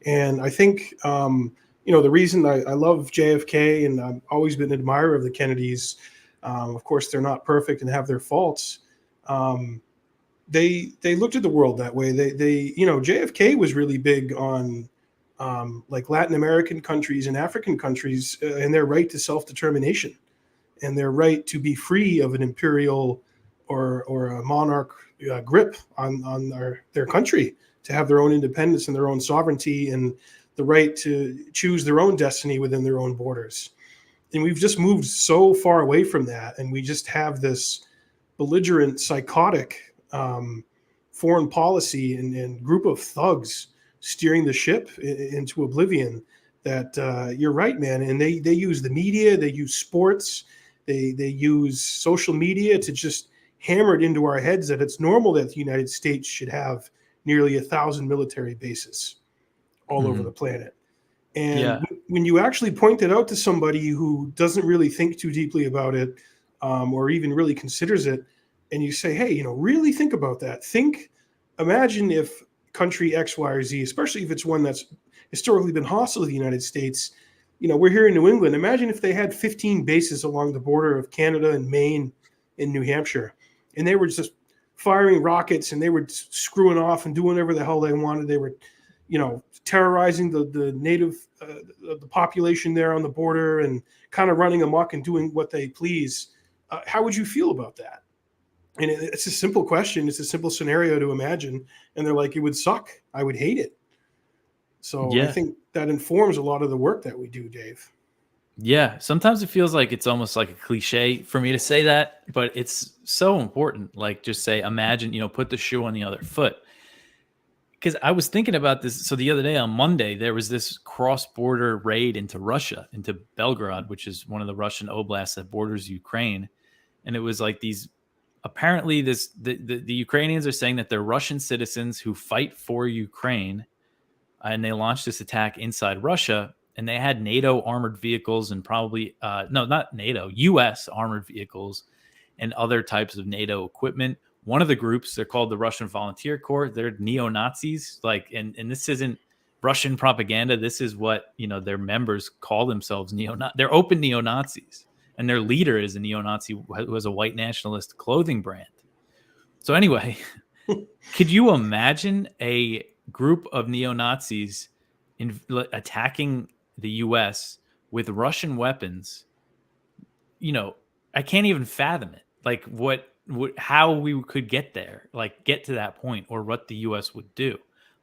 And I think, the reason I love JFK, and I've always been an admirer of the Kennedys. Of course, they're not perfect and have their faults. They looked at the world that way. They JFK was really big on like Latin American countries and African countries and their right to self-determination and their right to be free of an imperial or a monarch grip on their country, to have their own independence and their own sovereignty and the right to choose their own destiny within their own borders. And we've just moved so far away from that, and we just have this belligerent, psychotic foreign policy and group of thugs steering the ship into oblivion. That you're right, man. And they use the media, they use sports, they use social media to just hammer it into our heads that it's normal that the United States should have nearly 1,000 military bases all over the planet. And when you actually point it out to somebody who doesn't really think too deeply about it, or even really considers it, and you say, hey, really think about that. Imagine if country X, Y, or Z, especially if it's one that's historically been hostile to the United States. We're here in New England. Imagine if they had 15 bases along the border of Canada and Maine and New Hampshire, and they were just firing rockets and they were screwing off and doing whatever the hell they wanted. They were, terrorizing the native, the population there on the border and kind of running amok and doing what they please. How would you feel about that? And it's a simple question. It's a simple scenario to imagine. And they're like, it would suck. I would hate it. So I think that informs a lot of the work that we do, Dave. Yeah. Sometimes it feels like it's almost like a cliche for me to say that, but it's so important. Like just say, imagine, put the shoe on the other foot. Because I was thinking about this. So the other day on Monday, there was this cross-border raid into Russia, into Belgorod, which is one of the Russian oblasts that borders Ukraine. And it was like apparently the Ukrainians are saying that they're Russian citizens who fight for Ukraine. And they launched this attack inside Russia. And they had NATO armored vehicles and probably, no, not NATO, U.S. armored vehicles and other types of NATO equipment. One of the groups, they're called the Russian Volunteer Corps. They're neo-Nazis, and this isn't Russian propaganda. This is what, their members call themselves They're open neo-Nazis, and their leader is a neo-Nazi who has a white nationalist clothing brand. So anyway, could you imagine a group of neo-Nazis attacking the U.S. with Russian weapons? I can't even fathom it. Like how we could get there, get to that point, or what the U.S. would do.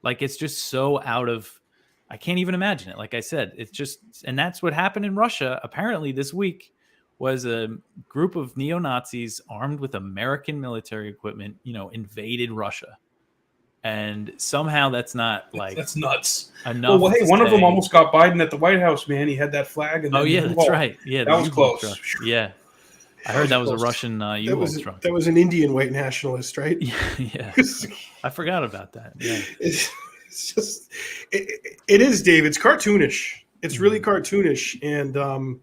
It's just so I can't even imagine it. Like I said, it's just, and that's what happened in Russia. Apparently this week was a group of neo-Nazis armed with American military equipment, invaded Russia. And somehow that's not that's nuts. Enough. Well, hey, one of them almost got Biden at the White House, man. He had that flag. And that's right. Yeah. That was close. Truck. Yeah. I heard that was a Russian U-Haul truck. That was an Indian white nationalist, right? Yeah. I forgot about that. Yeah. It's just, it is, Dave. It's cartoonish. It's really cartoonish. And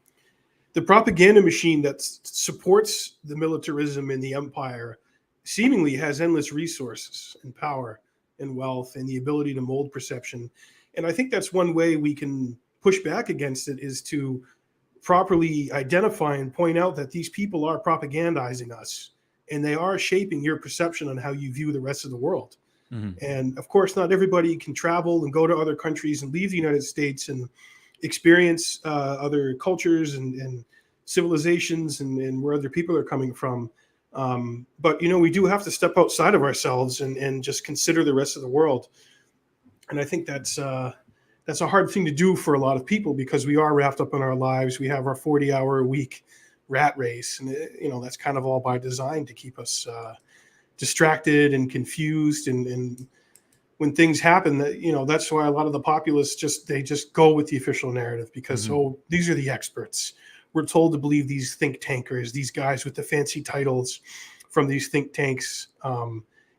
the propaganda machine that supports the militarism in the empire seemingly has endless resources and power and wealth and the ability to mold perception. And I think that's one way we can push back against it, is to properly identify and point out that these people are propagandizing us and they are shaping your perception on how you view the rest of the world. And of course, not everybody can travel and go to other countries and leave the United States and experience other cultures and civilizations and where other people are coming from. But, we do have to step outside of ourselves and just consider the rest of the world. And I think that's a hard thing to do for a lot of people, because we are wrapped up in our lives. We have our 40-hour-a-week rat race, and that's kind of all by design to keep us distracted and confused. And when things happen, that's why a lot of the populists just go with the official narrative, because these are the experts. We're told to believe these think tankers, these guys with the fancy titles from these think tanks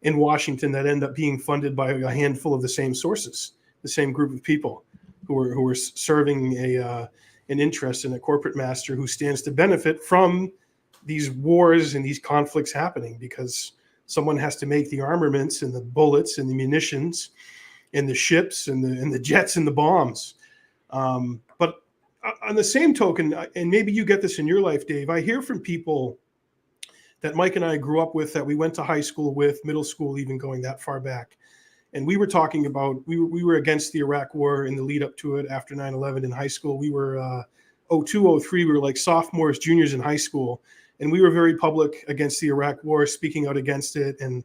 in Washington that end up being funded by a handful of the same sources, the same group of people who are serving an interest in a corporate master who stands to benefit from these wars and these conflicts happening, because someone has to make the armaments and the bullets and the munitions and the ships and the jets and the bombs. But on the same token, and maybe you get this in your life, Dave, I hear from people that Mike and I grew up with, that we went to high school with, middle school, even going that far back. And we were talking about, we were against the Iraq war in the lead up to it after 9/11 in high school. We were 02, 03, we were like sophomores, juniors in high school. And we were very public against the Iraq war, speaking out against it and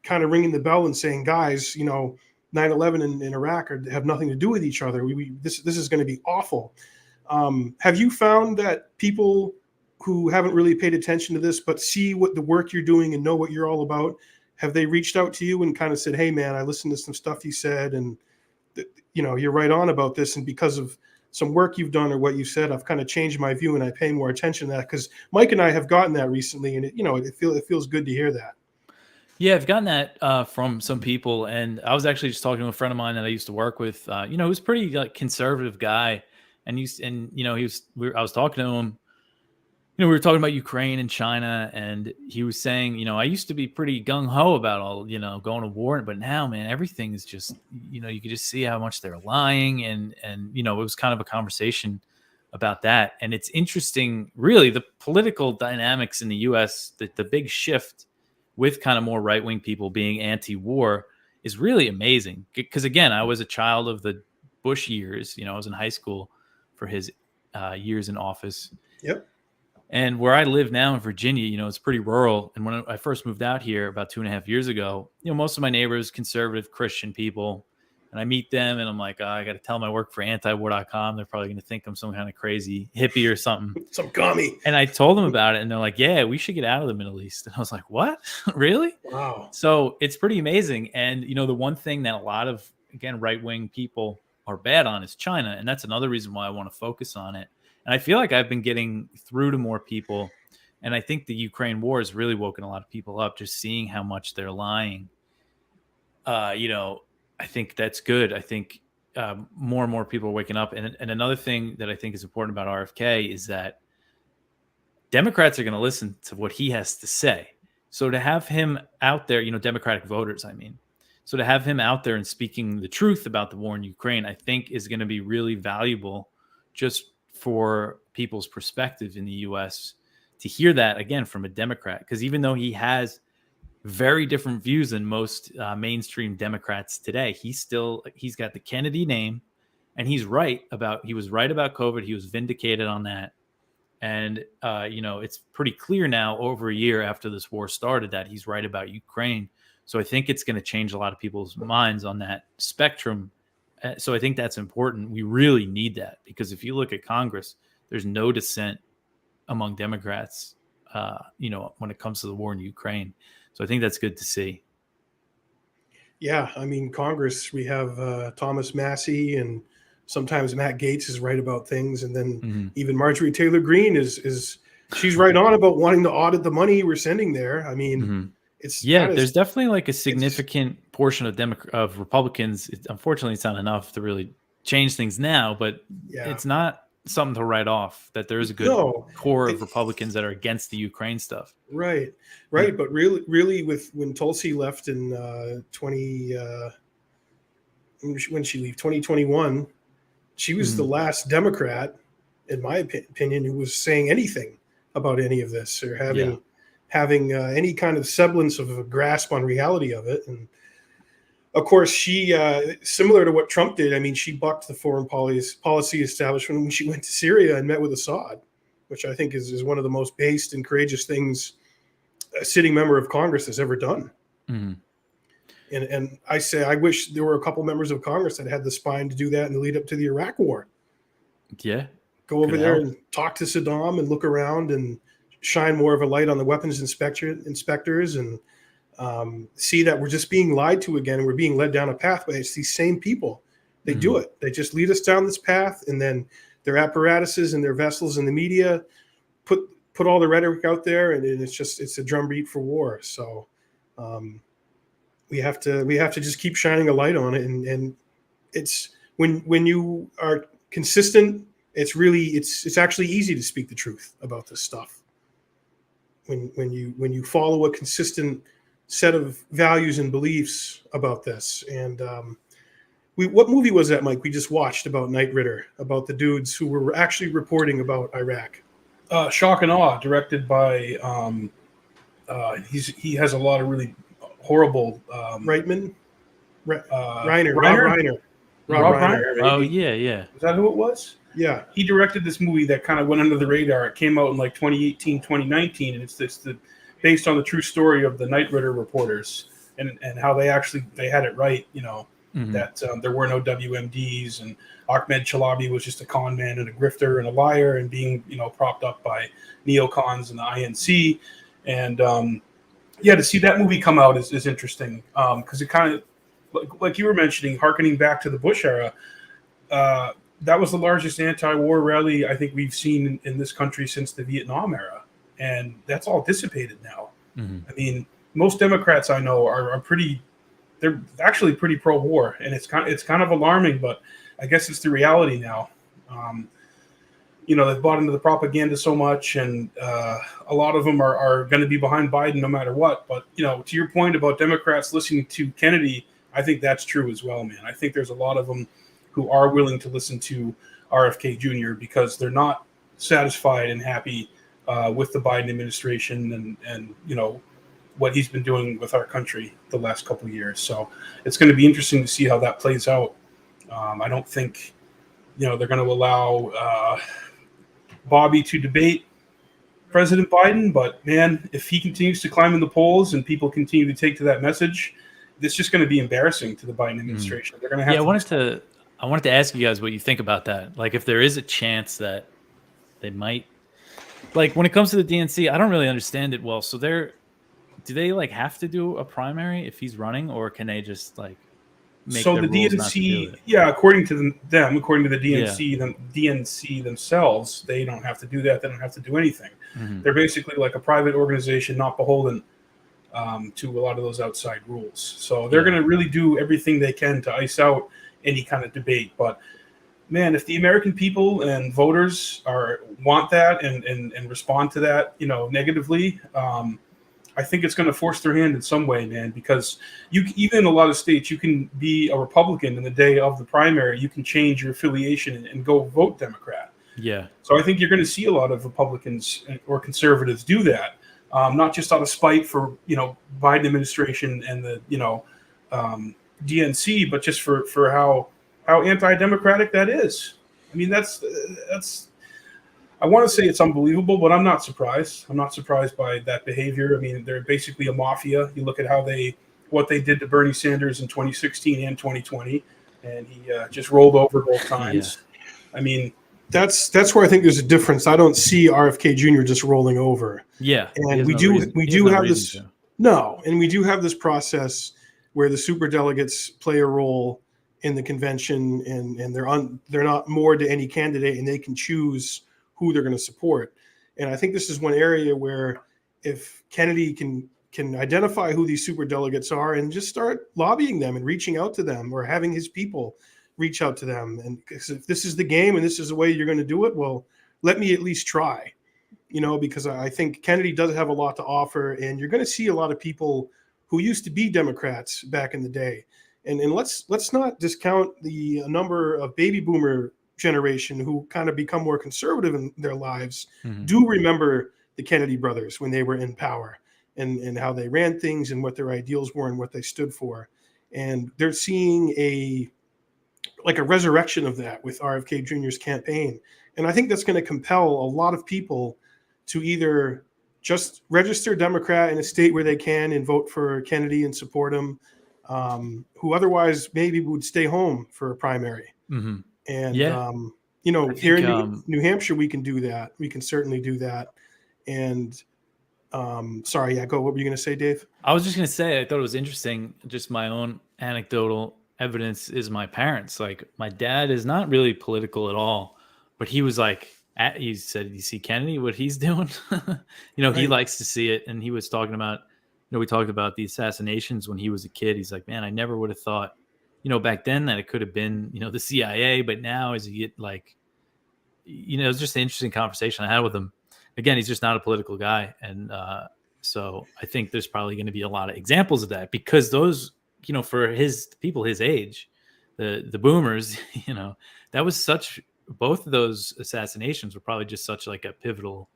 kind of ringing the bell and saying, guys, 9/11 and Iraq have nothing to do with each other. This is going to be awful. Have you found that people who haven't really paid attention to this but see what the work you're doing and know what you're all about have they reached out to you and kind of said, hey man, I listened to some stuff you said, and you're right on about this, and because of some work you've done or what you said, I've kind of changed my view and I pay more attention to that? Because Mike and I have gotten that recently, and it feels good to hear that. Yeah, I've gotten that from some people, and I was actually just talking to a friend of mine that I used to work with. Who's a pretty conservative guy, and I was talking to him. We were talking about Ukraine and China, and he was saying, I used to be pretty gung ho about all, going to war, but now, man, everything is just, you could just see how much they're lying, and it was kind of a conversation about that, and it's interesting, really, the political dynamics in the U.S. The big shift with kind of more right-wing people being anti-war is really amazing. Because again, I was a child of the Bush years. I was in high school for his years in office. Yep. And where I live now in Virginia, it's pretty rural. And when I first moved out here about 2.5 years ago, most of my neighbors, conservative Christian people, and I meet them and I'm like, I got to tell them I work for Antiwar.com. They're probably going to think I'm some kind of crazy hippie or something. Some commie. And I told them about it and they're like, yeah, we should get out of the Middle East. And I was like, what? Really? Wow. So it's pretty amazing. And, the one thing that a lot of, again, right-wing people are bad on is China. And that's another reason why I want to focus on it. And I feel like I've been getting through to more people. And I think the Ukraine war has really woken a lot of people up, just seeing how much they're lying. I think that's good. I think more and more people are waking up. And another thing that I think is important about RFK is that Democrats are going to listen to what he has to say. So to have him out there, Democratic voters, so to have him out there and speaking the truth about the war in Ukraine, I think is going to be really valuable just for people's perspective in the U.S. to hear that again from a Democrat. Because even though he has very different views than most mainstream Democrats today, he's got the Kennedy name, and he was right about COVID. He was vindicated on that. And, it's pretty clear now over a year after this war started that he's right about Ukraine. So I think it's going to change a lot of people's minds on that spectrum. So I think that's important. We really need that, because if you look at Congress, there's no dissent among Democrats, when it comes to the war in Ukraine. So I think that's good to see. Yeah, Congress, we have Thomas Massey, and sometimes Matt Gaetz is right about things, and then even Marjorie Taylor Greene she's right on about wanting to audit the money we're sending there. There's definitely like a significant portion of Republicans. Unfortunately, it's not enough to really change things now, but it's not something to write off, that there is a good core of Republicans that are against the Ukraine stuff. Right. But really when Tulsi left in 2021, she was the last Democrat, in my opinion, who was saying anything about any of this or having any kind of semblance of a grasp on reality of it. And of course, she, similar to what Trump did, she bucked the foreign policy establishment when she went to Syria and met with Assad, which I think is one of the most based and courageous things a sitting member of Congress has ever done. Mm-hmm. And I say, I wish there were a couple members of Congress that had the spine to do that in the lead up to the Iraq war. Yeah. Go over there and talk to Saddam and look around and shine more of a light on the weapons inspectors and see that we're just being lied to again, and we're being led down a path. But it's these same people. They do it. They just lead us down this path, and then their apparatuses and their vessels in the media put all the rhetoric out there, and it's a drumbeat for war. So we have to just keep shining a light on it, and it's when you are consistent, it's actually easy to speak the truth about this stuff. When you follow a consistent set of values and beliefs about this. And what movie was that, Mike, we just watched about Knight Ridder, about the dudes who were actually reporting about Iraq? Shock and Awe, directed by he has a lot of really horrible Reitman? Reiner. Rob Reiner. Oh yeah. Is that who it was? Yeah. He directed this movie that kind of went under the radar. It came out in like 2018, 2019, and it's based on the true story of the Knight Ridder reporters and how they had it right, that there were no WMDs, and Ahmed Chalabi was just a con man and a grifter and a liar, and being propped up by neocons and the INC, and Yeah, to see that movie come out is interesting, because it kind of, like you were mentioning, harkening back to the Bush era. That was the largest anti-war rally I think we've seen in this country since the Vietnam era, and that's all dissipated now. Mm-hmm. I mean, most Democrats I know are pretty. They're actually pretty pro-war, and it's kind of alarming, but I guess it's the reality now. They've bought into the propaganda so much, and a lot of them are going to be behind Biden no matter what. But, to your point about Democrats listening to Kennedy, I think that's true as well, man. I think there's a lot of them who are willing to listen to RFK Jr. because they're not satisfied and happy with the Biden administration and what he's been doing with our country the last couple of years. So it's going to be interesting to see how that plays out. I don't think, they're going to allow Bobby to debate President Biden, but man, if he continues to climb in the polls and people continue to take to that message, this is just going to be embarrassing to the Biden administration. They're going to have. Yeah, I wanted to ask you guys what you think about that. Like, if there is a chance that they might, like, when it comes to the DNC, I don't really understand it well. So do they like have to do a primary if he's running, or can they just like make so their the rules not to do DNC, it? yeah, according to according to the DNC, the DNC themselves, they don't have to do that. They don't have to do anything. Mm-hmm. They're basically like a private organization, not beholden to a lot of those outside rules. So they're going to really do everything they can to ice out any kind of debate. But man, if the American people and voters want that and respond to that, negatively, I think it's going to force their hand in some way, man, because even in a lot of states, you can be a Republican in the day of the primary. You can change your affiliation and go vote Democrat. Yeah. So I think you're going to see a lot of Republicans or conservatives do that, not just out of spite for, Biden administration and the, DNC, but just for how anti-democratic that is. I mean, that's I want to say it's unbelievable, but I'm not surprised. I'm not surprised by that behavior. I mean, they're basically a mafia. You look at what they did to Bernie Sanders in 2016 and 2020, and he just rolled over both times. Yeah. I mean, that's where I think there's a difference. I don't see RFK Jr. just rolling over. Yeah, and we do have this. No, and we do have this process where the super delegates play a role in the convention, and they're not moored to any candidate, and they can choose who they're going to support. And I think this is one area where if Kennedy can identify who these super delegates are and just start lobbying them and reaching out to them, or having his people reach out to them. And if this is the game and this is the way you're going to do it, well, let me at least try, because I think Kennedy does have a lot to offer, and you're going to see a lot of people who used to be Democrats back in the day. And let's not discount the number of baby boomer generation who kind of become more conservative in their lives. Mm-hmm. Do remember the Kennedy brothers when they were in power and how they ran things and what their ideals were and what they stood for. And they're seeing a resurrection of that with RFK Jr.'s campaign. And I think that's going to compel a lot of people to either just register Democrat in a state where they can and vote for Kennedy and support him, who otherwise maybe would stay home for a primary. Mm-hmm. And, here in New Hampshire, we can do that. We can certainly do that. And sorry, yeah, go. What were you going to say, Dave? I was just going to say, I thought it was interesting. Just my own anecdotal evidence is my parents. Like, my dad is not really political at all, but he was like, he said, "You see Kennedy, what he's doing?" Right. He likes to see it. And he was talking about, we talked about the assassinations when he was a kid. He's like, man, I never would have thought, back then that it could have been, the CIA, but now as you get like, it was just an interesting conversation I had with him. Again, he's just not a political guy. And so I think there's probably going to be a lot of examples of that, because those, for people his age, the boomers, that was both of those assassinations were probably just such like a pivotal,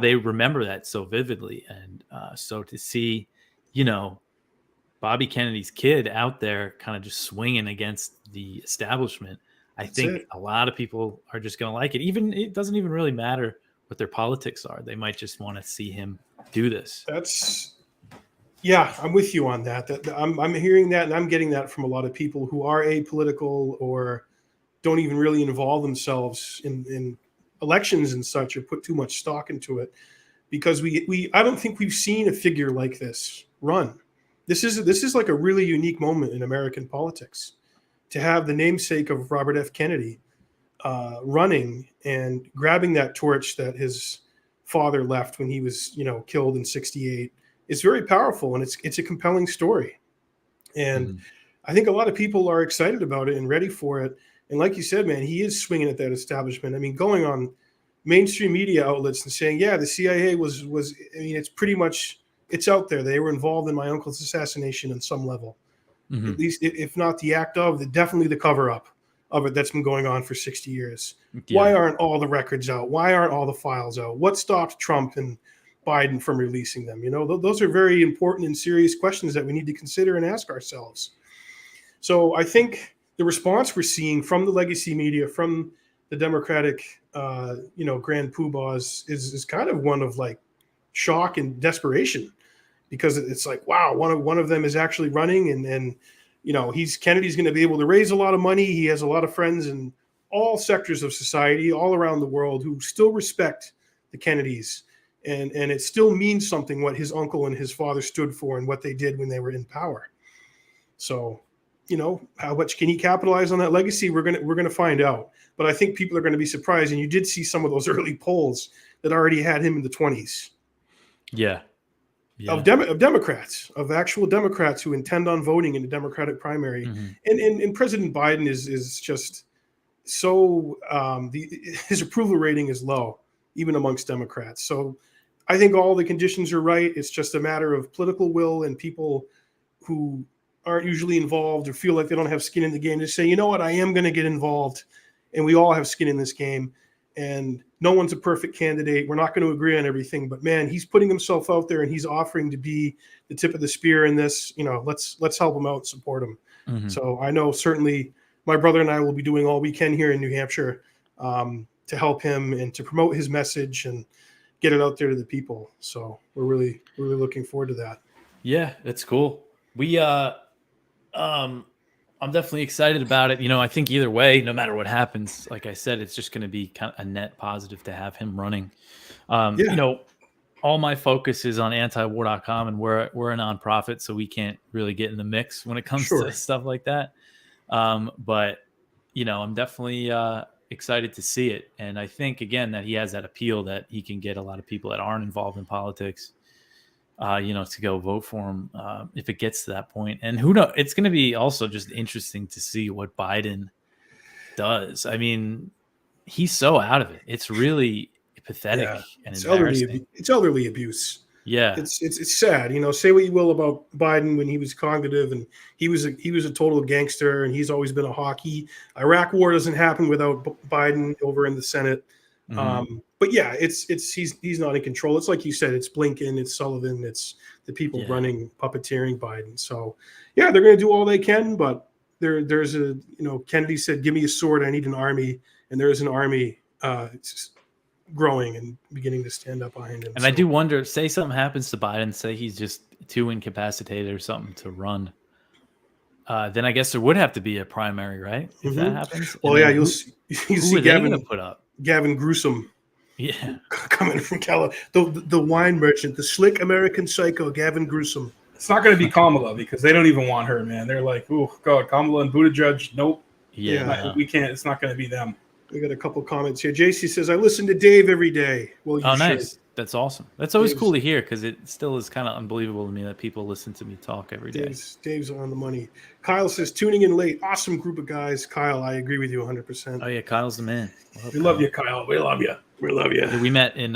they remember that so vividly. And so to see, Bobby Kennedy's kid out there kind of just swinging against the establishment, I think a lot of people are just going to like it. It doesn't even really matter what their politics are. They might just want to see him do this. I'm with you on that. I'm hearing that, and I'm getting that from a lot of people who are apolitical or don't even really involve themselves in elections and such, or put too much stock into it, because I don't think we've seen a figure like this run. This is like a really unique moment in American politics, to have the namesake of Robert F. Kennedy running and grabbing that torch that his father left when he was, killed in '68. It's very powerful, and it's a compelling story. And I think a lot of people are excited about it and ready for it. And like you said, man, he is swinging at that establishment. I mean, going on mainstream media outlets and saying, yeah, the CIA was, it's pretty much, it's out there. They were involved in my uncle's assassination on some level. At least, if not the act of, definitely the cover up of it that's been going on for 60 years. Yeah. Why aren't all the records out? Why aren't all the files out? What stopped Trump and Biden from releasing them? Those are very important and serious questions that we need to consider and ask ourselves. So I think the response we're seeing from the legacy media, from the Democratic, grand poobahs is kind of one of like shock and desperation, because it's like, wow, one of them is actually running, and Kennedy's going to be able to raise a lot of money. He has a lot of friends in all sectors of society all around the world who still respect the Kennedys, and it still means something what his uncle and his father stood for and what they did when they were in power. So, how much can he capitalize on that legacy? We're gonna find out. But I think people are going to be surprised, and you did see some of those early polls that already had him in the 20s. Yeah. Of Democrats, of actual Democrats who intend on voting in the Democratic primary. And President Biden is just so his approval rating is low, even amongst Democrats. So I think all the conditions are right. It's just a matter of political will and people who aren't usually involved or feel like they don't have skin in the game to say, you know what, I am going to get involved. And we all have skin in this game. And no one's a perfect candidate. We're not going to agree on everything, but man, he's putting himself out there and he's offering to be the tip of the spear in this. Let's help him out and support him. So I know certainly my brother and I will be doing all we can here in New Hampshire to help him and to promote his message and get it out there to the people. So we're really, really looking forward to that. Yeah, that's cool. I'm definitely excited about it. I think either way, no matter what happens, like I said, it's just going to be kind of a net positive to have him running. All my focus is on Antiwar.com, and we're a nonprofit, so we can't really get in the mix when it comes to stuff like that. But I'm definitely excited to see it. And I think, again, that he has that appeal that he can get a lot of people that aren't involved in politics to go vote for him if it gets to that point. And who knows, it's going to be also just interesting to see what Biden does. I mean, he's so out of it. It's really pathetic and embarrassing. It's elderly abuse. Yeah. It's sad. Say what you will about Biden when he was cognitive and he was a total gangster and he's always been a hawk. Iraq war doesn't happen without Biden over in the Senate. But yeah, he's not in control. It's like you said, it's Blinken, it's Sullivan, it's the people running, puppeteering Biden. So yeah, they're going to do all they can, but there's Kennedy said, give me a sword, I need an army. And there is an army growing and beginning to stand up behind him. And I do wonder, say something happens to Biden, say he's just too incapacitated or something to run. Then I guess there would have to be a primary, right? If that happens. Well, you'll see Gavin put up. Gavin Gruesome. Yeah, coming from California, the wine merchant, the slick American psycho, Gavin Gruesome. It's not going to be Kamala because they don't even want her, man. They're like, oh God, Kamala and Buttigieg, nope. We can't. It's not going to be them. We got a couple comments here. JC says, "I listen to Dave every day." Well, you should. Nice. That's awesome. That's always cool to hear because it still is kind of unbelievable to me that people listen to me talk every day. Dave's on the money. Kyle says, tuning in late. Awesome group of guys. Kyle, I agree with you 100%. Oh, yeah. Kyle's the man. We love you, Kyle. We love you. We love you. Yeah, we met in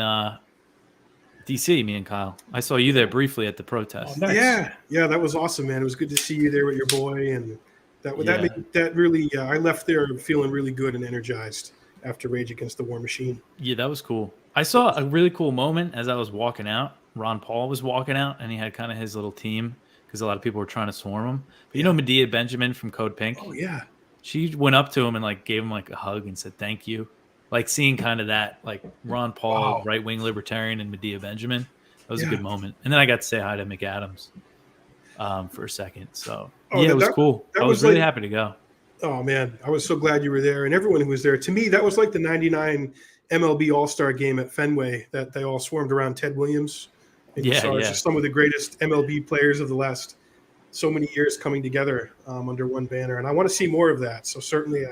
D.C., me and Kyle. I saw you there briefly at the protest. Oh, nice. Yeah. That was awesome, man. It was good to see you there with your boy. And that really, I left there feeling really good and energized after Rage Against the War Machine. Yeah, that was cool. I saw a really cool moment as I was walking out. Ron Paul was walking out, and he had kind of his little team because a lot of people were trying to swarm him. But Medea Benjamin from Code Pink? Oh, yeah. She went up to him and gave him a hug and said thank you. Seeing kind of that, Ron Paul, right-wing libertarian, and Medea Benjamin. That was a good moment. And then I got to say hi to McAdams for a second. So, it was cool. I was really happy to go. Oh man, I was so glad you were there, and everyone who was there. To me, that was like the '99 MLB All-Star Game at Fenway that they all swarmed around Ted Williams, and you Yeah, saw yeah. just some of the greatest MLB players of the last so many years coming together under one banner. And I want to see more of that. So certainly,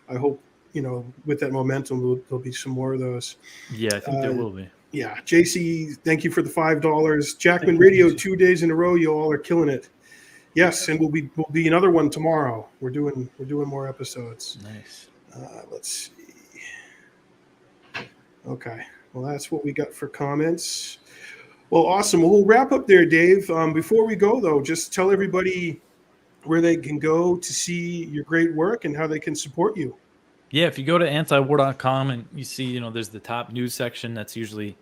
I hope with that momentum, there'll be some more of those. Yeah, I think there will be. Yeah, JC, thank you for the $5. Jackman Radio, 2 days in a row. You all are killing it. Yes, and we'll be another one tomorrow. We're doing more episodes. Nice. Let's see. Okay, well that's what we got for comments. Well, awesome. Well, we'll wrap up there, Dave. Before we go, though, just tell everybody where they can go to see your great work and how they can support you. Yeah, if you go to Antiwar.com and you see, there's the top news section. That's usually,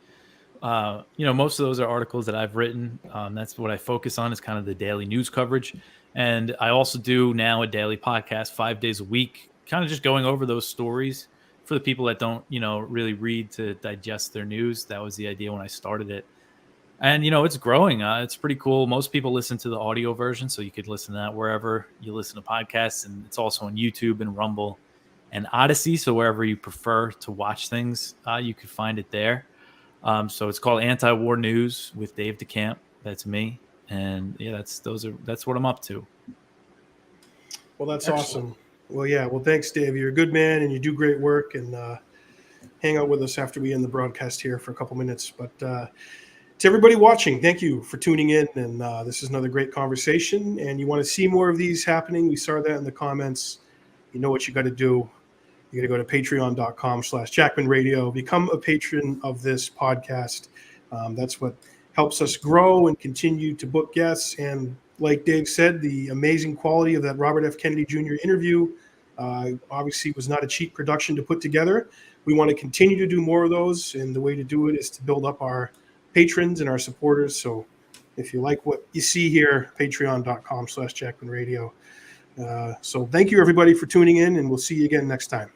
most of those are articles that I've written. That's what I focus on is kind of the daily news coverage. And I also do now a daily podcast 5 days a week, kind of just going over those stories for the people that don't, really read to digest their news. That was the idea when I started it. And, it's growing. It's pretty cool. Most people listen to the audio version, so you could listen to that wherever you listen to podcasts. And it's also on YouTube and Rumble and Odyssey. So wherever you prefer to watch things, you could find it there. So it's called Anti-War News with Dave DeCamp. That's me. And yeah, that's what I'm up to. Well, that's Excellent. Awesome. Well, yeah. Well, thanks, Dave. You're a good man and you do great work. And hang out with us after we end the broadcast here for a couple minutes. But to everybody watching, thank you for tuning in. And this is another great conversation. And you want to see more of these happening? We saw that in the comments. You know what you got to do. You got to go to patreon.com/Jackman Radio. Become a patron of this podcast. That's what helps us grow and continue to book guests. And like Dave said, the amazing quality of that Robert F. Kennedy Jr. interview obviously was not a cheap production to put together. We want to continue to do more of those. And the way to do it is to build up our patrons and our supporters. So if you like what you see here, patreon.com/Jackman Radio. So thank you, everybody, for tuning in, and we'll see you again next time.